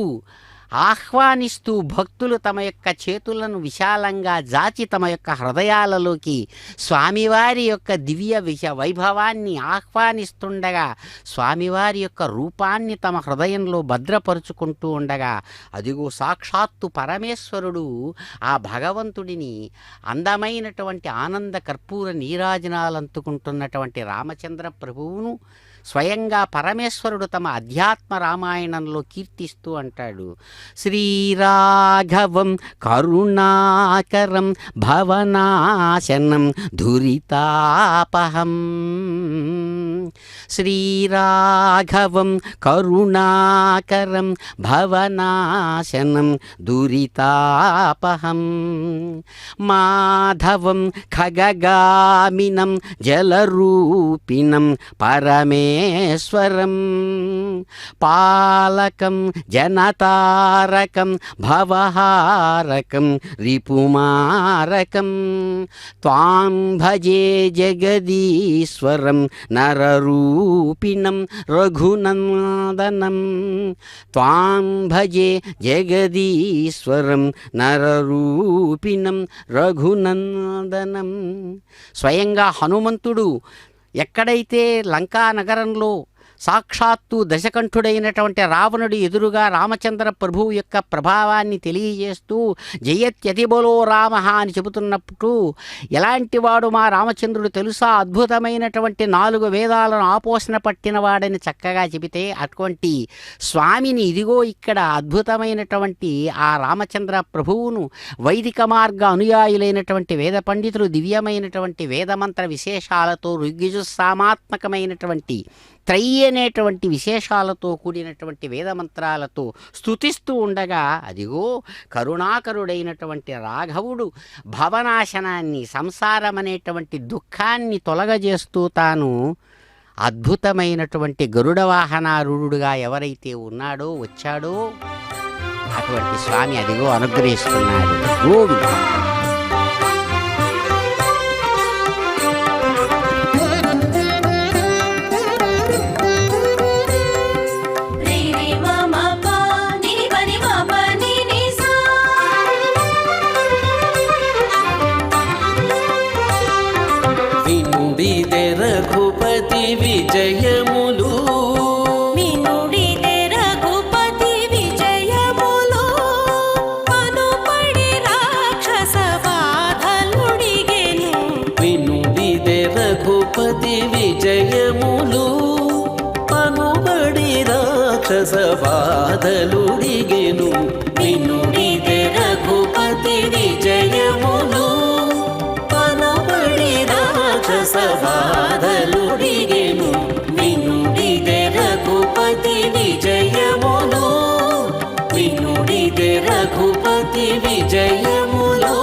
ఆహ్వానిస్తూ భక్తులు తమ యొక్క చేతులను విశాలంగా జాచి తమ యొక్క హృదయాలలోకి స్వామివారి యొక్క దివ్య వైభవాన్ని ఆహ్వానిస్తుండగా స్వామివారి యొక్క రూపాన్ని తమ హృదయంలో భద్రపరుచుకుంటూ ఉండగా అదిగో సాక్షాత్తు పరమేశ్వరుడు ఆ భగవంతుడిని అందమైనటువంటి ఆనంద కర్పూర నీరాజనాలంతుకుంటున్నటువంటి రామచంద్ర ప్రభువును స్వయంగా పరమేశ్వరుడు తమ అధ్యాత్మ రామాయణంలో కీర్తిస్తూ అంటాడు. శ్రీరాఘవం కరుణాకరం భవనాశనం దురితాపహం. శ్రీరాఘవం కరుణాకరం భవనాశనం దురితాపహం. మాధవం ఖగగామినం జలరూపిణం పరమేశ్వరం. పాలకం జనతారకం భవహారకం రిపుమారకం. త్వాం భజే జగదీశ్వరం నరరూపిణం రఘునందనం. త్వాం భజే జగదీశ్వరం నరరూపిణం రఘునందనం. స్వయంగా హనుమంతుడు ఎక్కడైతే లంకా నగరంలో సాక్షాత్తు దశకంఠుడైనటువంటి రావణుడి ఎదురుగా రామచంద్ర ప్రభువు యొక్క ప్రభావాన్ని తెలియజేస్తూ జయత్యతిబలో రామ అని చెబుతున్నప్పుడు ఎలాంటి వాడు మా రామచంద్రుడు తెలుసా, అద్భుతమైనటువంటి 4 వేదాలను ఆపోషణ పట్టినవాడని చక్కగా చెబితే అటువంటి స్వామిని ఇదిగో ఇక్కడ అద్భుతమైనటువంటి ఆ రామచంద్ర ప్రభువును వైదిక మార్గ అనుయాయులైనటువంటి వేద పండితులు దివ్యమైనటువంటి వేదమంత్ర విశేషాలతో ఋగ్యజుస్సామాత్మకమైనటువంటి త్రయీ అనేటువంటి విశేషాలతో కూడినటువంటి వేదమంత్రాలతో స్తుతిస్తూ ఉండగా అదిగో కరుణాకరుడైనటువంటి రాఘవుడు భవనాశనాన్ని సంసారం అనేటువంటి దుఃఖాన్ని తొలగజేస్తూ తాను అద్భుతమైనటువంటి గరుడ వాహనారూఢుడుగా ఎవరైతే ఉన్నాడో వచ్చాడో అటువంటి స్వామి అదిగో అనుగ్రహిస్తున్నాడు. గోవింద రఘుపతి విజయములు. వినుడిదే రఘుపతి విజయములు. పనుపడి రాక్షస బాధలుడిగెను. వినుడిదే రఘుపతి విజయములు. పనుబడి రాక్షస బాధలుడిగెను వినుడిదే రఘుపతి విజయములు పనబడి రాక్షస బాధలుడిగెను వినుడిదే రఘుపతి విజయములు వినుడిదే రఘుపతి విజయములు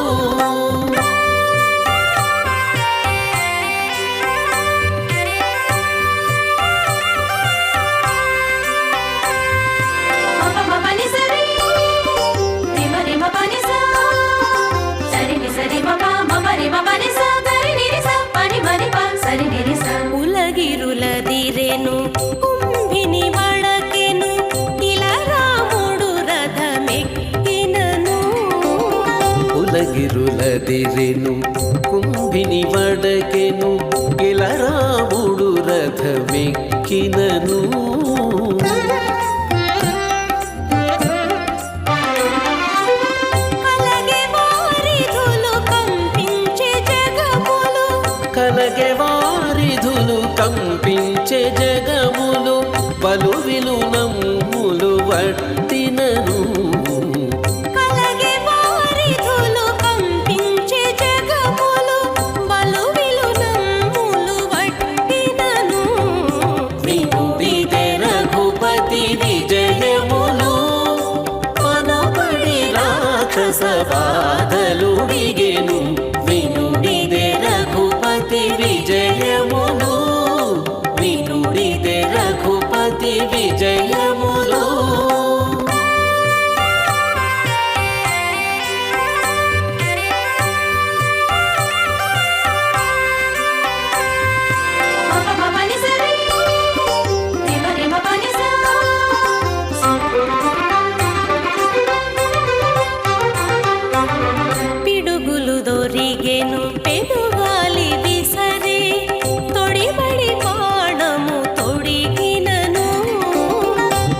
ఉలగిరులదిరెను కుంభిని వడకెను ఇలా రాముడు రథమెక్కినను ఉలగిరులదిరెను కుంభిని వడకెను ఇలా రాముడు రథమెక్కినను కలగే వారిధులు కంపించే జగములు బలు విలు నమ్ములు వట్టినను కలగే వారిధులు కంపించే జగములు బలు విలు నమ్ములు వట్టినను వినుడిదే రఘుపతి విజయములు పనబడి రాక్షస బాధలుడిగెను వినుడిదే రఘుపతి విజయములు వినుడిదే రఘుపతి విజయములు పిడుగులు దొరిగెను పెనుగాలి విసరే తొడిబడి బాణము తొడిగినను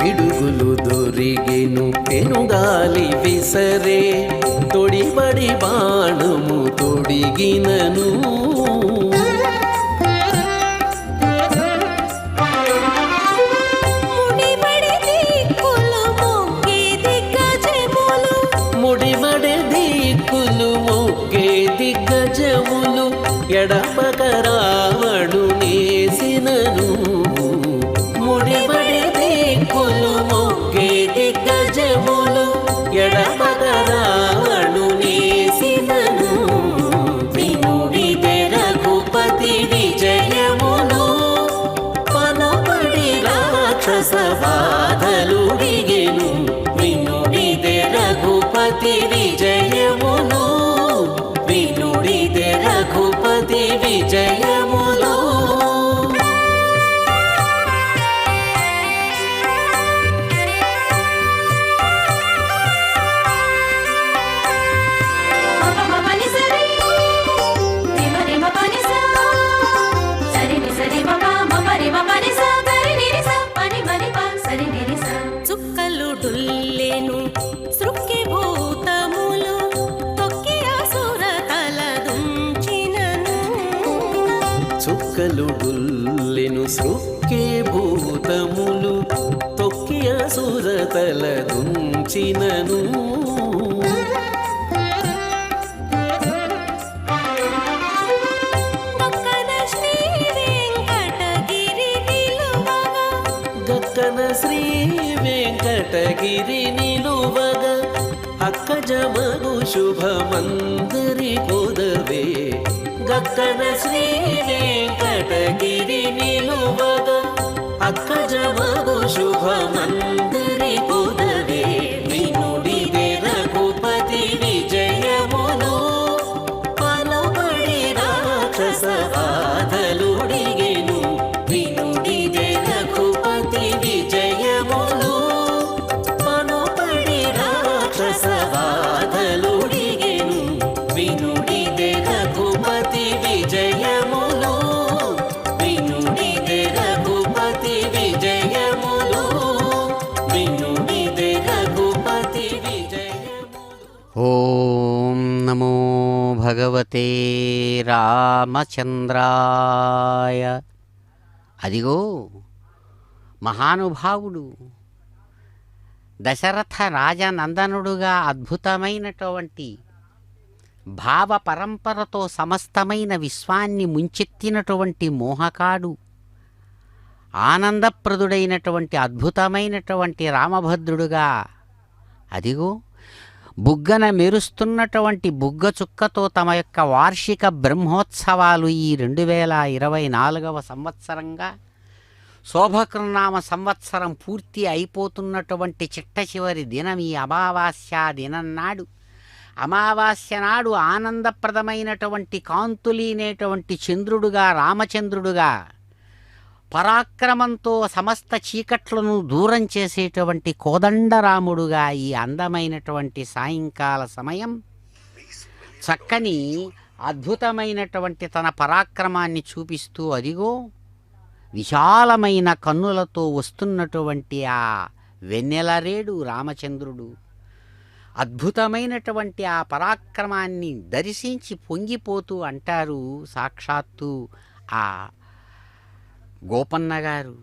పిడుగులు దొరిగెను పెనుగాలి విసరే తొడిబడి బాణము తొడిగినను ముడిబడి దిక్కులు మొక్కే ముడిబడి దిక్కులు మొక్కే దిగ్గజములు దిగ్గజములు ఎడపక రావణు నేసినను ముడిబడి దిక్కులు మొక్కే దిగ్గజములు ఎడపక రావణు నేసినను వినుడిదే రఘుపతి విజయములు పనబడి రాక్షస బాధలుడిగెను వినుడిదే రఘుపతి విజయములు వినుడిదే రఘుపతి విజయములు చుక్కలు డుల్లెను సృక్కి భూతములు తొక్కి అసుర తలదుంచినను చుక్కలు డుల్లెను సృక్కే భూతములు తొక్కి అసుర తలదుంచినను గక్కన శ్రీ గక్కన శ్రీ వెంకటగిరి వెంకటగిరి నిలువగా అక్కజమగు శుభమందరి కొదవే గక్కన శ్రీ వెంకటగిరి నిలువగా అక్కజమగు శుభమందరి కొదవే వినుడిదే రఘుపతి విజయములు పనబడి రాక్షస బాధలుడిగెను వినుడిదే రఘుపతి విజయములు పనబడి రాక్షస బాధలుడిగెను వినుడిదే రఘుపతి విజయములు వినుడిదే రఘుపతి విజయములు వినుడిదే రఘుపతి విజయములు ఓం నమో భగవతే రామచంద్రాయ. అదిగో మహానుభావుడు దశరథ రాజనందనుడుగా అద్భుతమైనటువంటి భావ పరంపరతో సమస్తమైన విశ్వాన్ని ముంచెత్తినటువంటి మోహకాడు, ఆనందప్రదుడైనటువంటి అద్భుతమైనటువంటి రామభద్రుడుగా అదిగో బుగ్గన మెరుస్తున్నటువంటి బుగ్గ చుక్కతో తమ యొక్క వార్షిక బ్రహ్మోత్సవాలు ఈ 2024వ సంవత్సరంగా శోభకృనామ సంవత్సరం పూర్తి అయిపోతున్నటువంటి చిట్ట చివరి దినం ఈ అమావాస్య దినం నాడు, అమావాస్య నాడు ఆనందప్రదమైనటువంటి కాంతులీనేటువంటి చంద్రుడుగా, రామచంద్రుడుగా, పరాక్రమంతో సమస్త చీకట్లను దూరం చేసేటువంటి కోదండరాముడుగా ఈ అందమైనటువంటి సాయంకాల సమయం చక్కని అద్భుతమైనటువంటి తన పరాక్రమాన్ని చూపిస్తూ అదిగో విశాలమైన కన్నులతో వస్తున్నటువంటి ఆ వెన్నెలరేడు రామచంద్రుడు అద్భుతమైనటువంటి ఆ పరాక్రమాన్ని దర్శించి పొంగిపోతూ అంటారు సాక్షాత్తు ఆ గోపన్న గారు,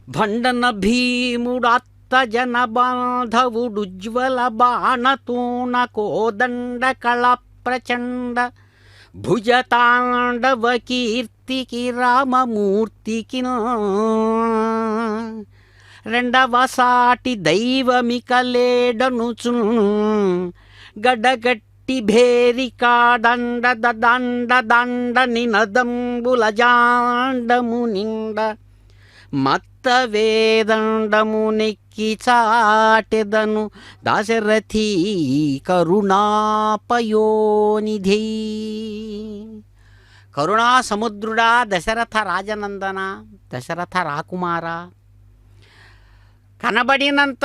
భండన భీముడాత్త జన బాంధవుడుజ్వల బాణతూణ కోదండ కళ ప్రచండ భుజతాండవ కీర్తికి రామమూర్తికి రెండవ సాటి దైవమిక లేడనుచు గడగట్టి భేరికాడండ దండ దండ నినదంబుల జాండము నిండ మత్త వేదండము నెక్కి చాటెదను దాశరథి కరుణాపయోనిధి. కరుణా సముద్రుడా దశరథ రాజనందన, దశరథ రాకుమార, కనబడినంత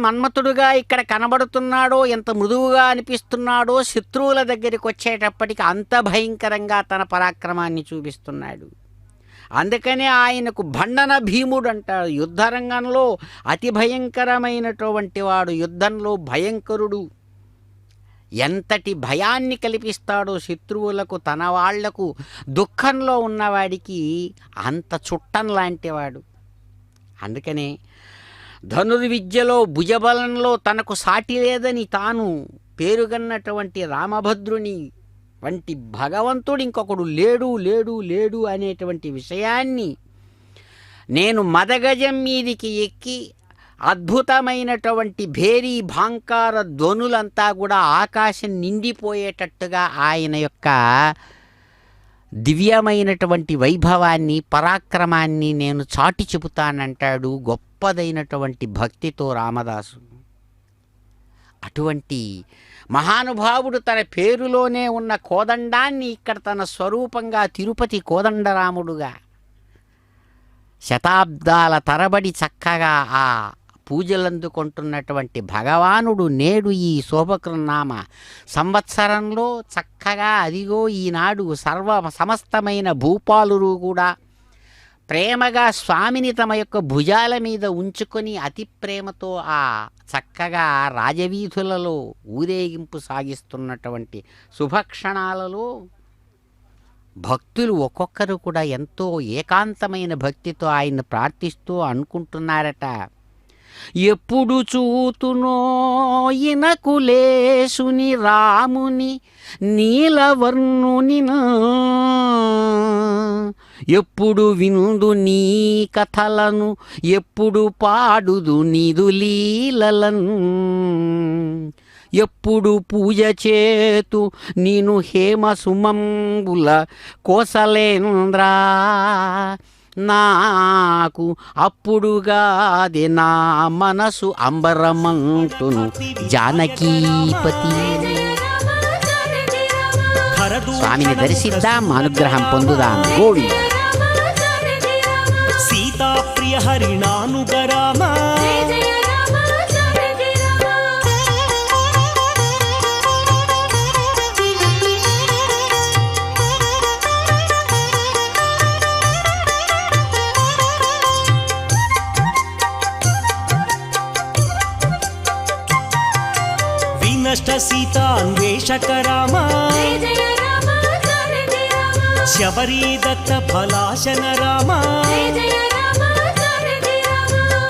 మన్మథుడుగా ఇక్కడ కనబడుతున్నాడో, ఎంత మృదువుగా అనిపిస్తున్నాడో, శత్రువుల దగ్గరికి వచ్చేటప్పటికి అంత భయంకరంగా తన పరాక్రమాన్ని చూపిస్తున్నాడు. అందుకనే ఆయనకు భండన భీముడు అంటాడు. యుద్ధరంగంలో అతి భయంకరమైనటువంటి వాడు, యుద్ధంలో భయంకరుడు. ఎంతటి భయాన్ని కల్పిస్తాడో శత్రువులకు, తన వాళ్లకు, దుఃఖంలో ఉన్నవాడికి అంత చుట్టం లాంటివాడు. అందుకనే ధనుర్విద్యలో భుజబలంలో తనకు సాటి లేదని తాను పేరుగన్నటువంటి రామభద్రుని వంటి భగవంతుడు ఇంకొకడు లేడు లేడు లేడు అనేటువంటి విషయాన్ని నేను మదగజం మీదికి ఎక్కి అద్భుతమైనటువంటి భేరీ భాంకార ధ్వనులంతా కూడా ఆకాశం నిండిపోయేటట్టుగా ఆయన యొక్క దివ్యమైనటువంటి వైభవాన్ని, పరాక్రమాన్ని నేను చాటి చెబుతానంటాడు గొప్పదైనటువంటి భక్తితో రామదాసు. అటువంటి మహానుభావుడు తన పేరులోనే ఉన్న కోదండాన్ని ఇక్కడ తన స్వరూపంగా తిరుపతి కోదండరాముడుగా శతాబ్దాల తరబడి చక్కగా ఆ పూజలందుకుంటున్నటువంటి భగవానుడు నేడు ఈ శోభకృనామ సంవత్సరంలో చక్కగా అదిగో ఈనాడు సమస్తమైన భూపాలురు కూడా ప్రేమగా స్వామిని తమ యొక్క భుజాల మీద ఉంచుకొని అతి ప్రేమతో ఆ చక్కగా రాజవీధులలో ఊరేగింపు సాగిస్తున్నటువంటి శుభక్షణాలలో భక్తులు ఒక్కొక్కరు కూడా ఎంతో ఏకాంతమైన భక్తితో ఆయన్ని ప్రార్థిస్తూ అనుకుంటున్నారట. ఎప్పుడు చూతునో ఇనకులేసుని రాముని నీలవర్ణుని, ఎప్పుడు వినుదు నీ కథలను, ఎప్పుడు పాడుదు నీదు లీలలను, ఎప్పుడు పూజ చేతు నేను హేమ సుమంబుల కోసలేంద్రా, నాకు అప్పుడుగాది నా మనసు అంబరమంటును జానకీపతి. స్వామిని దర్శిద్దాం, అనుగ్రహం పొందుదాం. గోవింద. సీతాప్రియ హరిణానుగరామ వినష్ట సీతాన్వేషక రామ, శబరీ దత్త ఫలాశన రామ,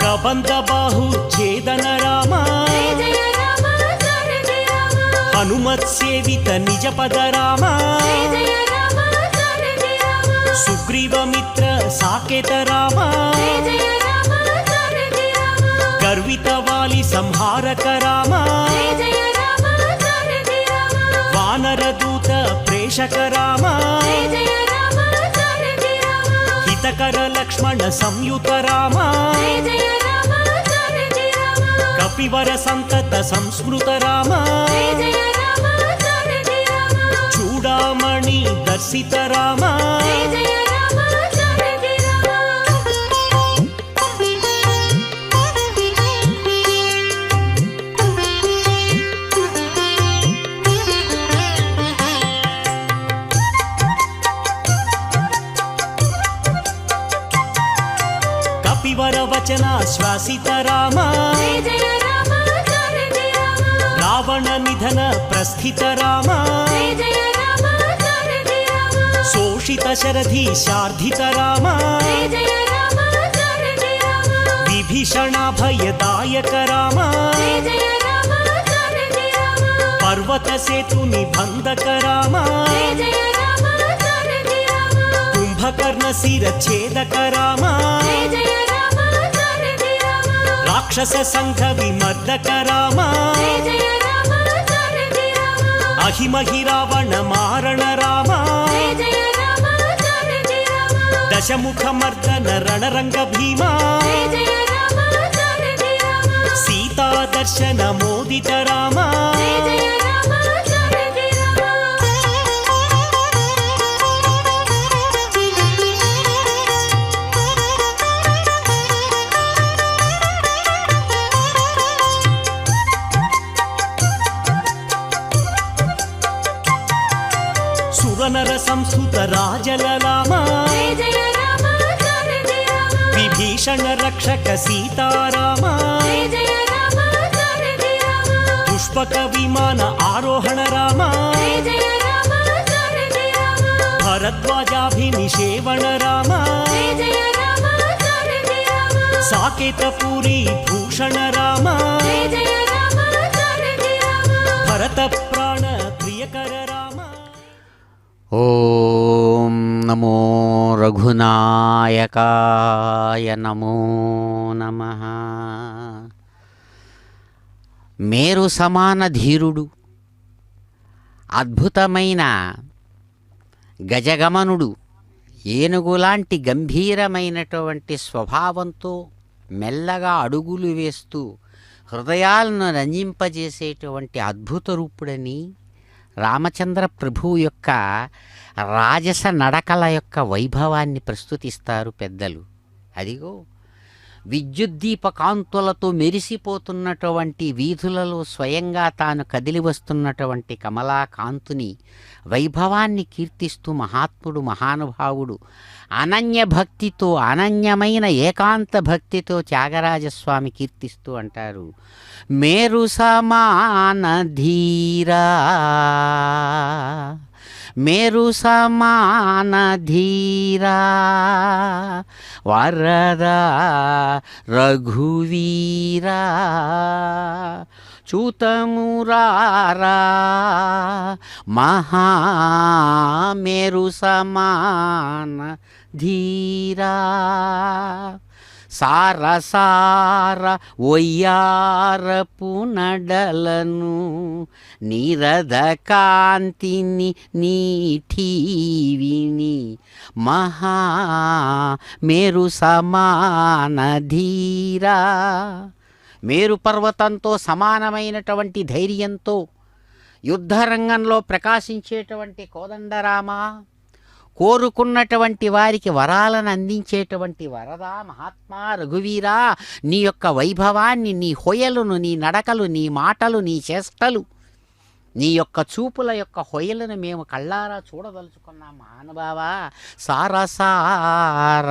కబంధ బాహు ఛేదన రామ జయ జయ రామ సారథి రామ హనుమత్ సేవిత నిజ పద రామ జయ జయ రామ సారథి రామ సుగ్రీవ మిత్ర సాకేత రామ జయ జయ రామ సారథి రామ గర్విత వాలి సంహారక రామ జయ జయ రామ సారథి రామ వానర దూత ప్రేషక రామ జయ జయ రామ సారథి రామ హితకర లక్ష్మణ సంయుత రామ జయ జయ రామ సారథి రామ కపివర సంతత సంస్మృత రామ జయ జయ రామ సారథి రామ చూడామణి దర్శిత రామ జయ జయ రామ సారథి రామ కపివర వచన శ్వాసిత రామ జయ జయ రామ సారథి రామ రావణ నిధన ప్రస్థిత రామ జయ జయ రామ సారథి రామ శోషిత శరధి శార్ధిత రామ జయ జయ రామ సారథి రామ విభీషణ భయదాయక రామ జయ జయ రామ సారథి రామ పర్వత సేతు నిబంధక రామ జయ జయ రామ సారథి రామ కుంభకర్ణ శిరఛేదక రామ జయ జయ రామ సారథి రామ రాక్షస సంఘ విమర్దక రామ జయ జయ రామ సారథి రామ అహిమహి రావణ మారణ రామ జయ జయ రామ సారథి రామ దశముఖ మర్దన రణరంగ భీమ జయ జయ రామ సారథి రామ సీతా దర్శన మోదిత రామ జయ జయ రామ సారథి రామ సురనర సంస్కృత రాజలలామ జయ జయ రామ సారథి రామ విభీషణ రక్షక సీతారామ జయ జయ రామ సారథి రామ పుష్పక విమాన ఆరోహణ రామ జయ జయ రామ సారథి రామ భరద్వాజాభినిషేవణ రామ జయ జయ రామ సారథి రామ సాకేతపురి భూషణ రామ జయ జయ రామ సారథి రామ భరత ప్రాణ ప్రియకర రామ ఓం నమో రఘునాయకాయ నమో నమః. మేరు సమాన ధీరుడు, అద్భుతమైన గజగమనుడు, ఏనుగులాంటి గంభీరమైనటువంటి స్వభావంతో మెల్లగా అడుగులు వేస్తూ హృదయాలను రంజింపజేసేటువంటి అద్భుత రూపుడని రామచంద్ర ప్రభువు యొక్క రాజస నడకల యొక్క వైభవాన్ని ప్రస్తుతిస్తారు పెద్దలు. అదిగో విద్యుద్దీపకాంతులతో మెరిసిపోతున్నటువంటి వీధులలో స్వయంగా తాను కదిలి వస్తున్నటువంటి కమలాకాంతుని వైభవాన్ని కీర్తిస్తూ మహాత్ముడు మహానుభావుడు అనన్య భక్తితో అనన్యమైన ఏకాంత భక్తితో త్యాగరాజస్వామి కీర్తిస్తూ అంటారు, మేరు సమాన ధీరా మేరు సమాన ధీరా వరదా రఘువీరా చూతమురారా మహామేరు సమాన ధీరా సారసార ఒయ్యారపు నడలను నిరద కాంతిని నీఠీవిని మహా మేరు సమాన ధీరా. మేరు పర్వతంతో సమానమైనటువంటి ధైర్యంతో యుద్ధరంగంలో ప్రకాశించేటువంటి కోదండరామ, కోరుకున్నటువంటి వారికి వరాలను అందించేటువంటి వరదా మహాత్మా రఘువీరా, నీ యొక్క వైభవాన్ని, నీ హొయలును, నీ నడకలు, నీ మాటలు, నీ చేష్టలు, నీ యొక్క చూపుల యొక్క హొయలను మేము కళ్ళారా చూడదలుచుకున్నాం మహానుభావా. సారసార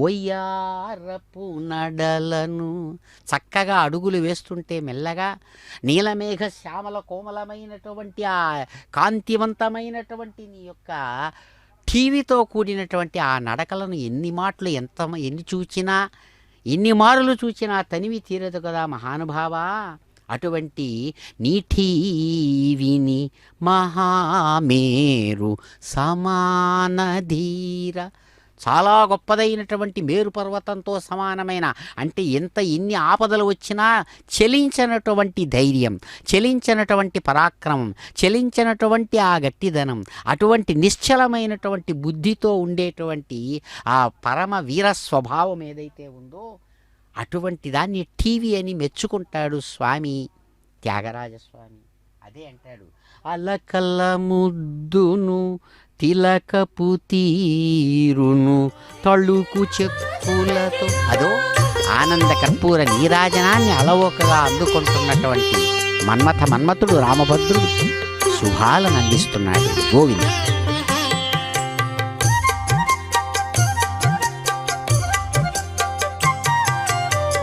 ఒయ్యారపు నడలను, చక్కగా అడుగులు వేస్తుంటే మెల్లగా నీలమేఘ శ్యామల కోమలమైనటువంటి ఆ కాంతివంతమైనటువంటి నీ యొక్క టీవీతో కూడినటువంటి ఆ నడకలను ఎన్ని మాటలు ఎన్ని చూచినా ఇన్ని మారులు చూచినా తనివి తీరదు కదా మహానుభావా. అటువంటి నీఠీవిని మహామేరు సమానధీర, చాలా గొప్పదైనటువంటి మేరు పర్వతంతో సమానమైన, అంటే ఇన్ని ఆపదలు వచ్చినా చెలించినటువంటి ధైర్యం, చెలించినటువంటి పరాక్రమం, చెలించినటువంటి ఆ గట్టిదనం, అటువంటి నిశ్చలమైనటువంటి బుద్ధితో ఉండేటువంటి ఆ పరమ వీర స్వభావం ఏదైతే ఉందో అటువంటి దాన్ని టీవీ అని మెచ్చుకుంటాడు స్వామి త్యాగరాజస్వామి. అదే అంటాడు, అలకల ముద్దును తిలకపు తీరును తళుకు చెప్పులతో. అదో ఆనంద కర్పూర నీరాజనాన్ని అలవోకగా అందుకుంటున్నటువంటి మన్మథుడు రామభద్రుడు శుభాలను అందిస్తున్నాడు గోవింద.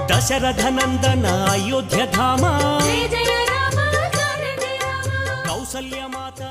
దశరథ నందన అయోధ్య ధామ జయ జయ రామ జానకి రామ కౌసల్య మాత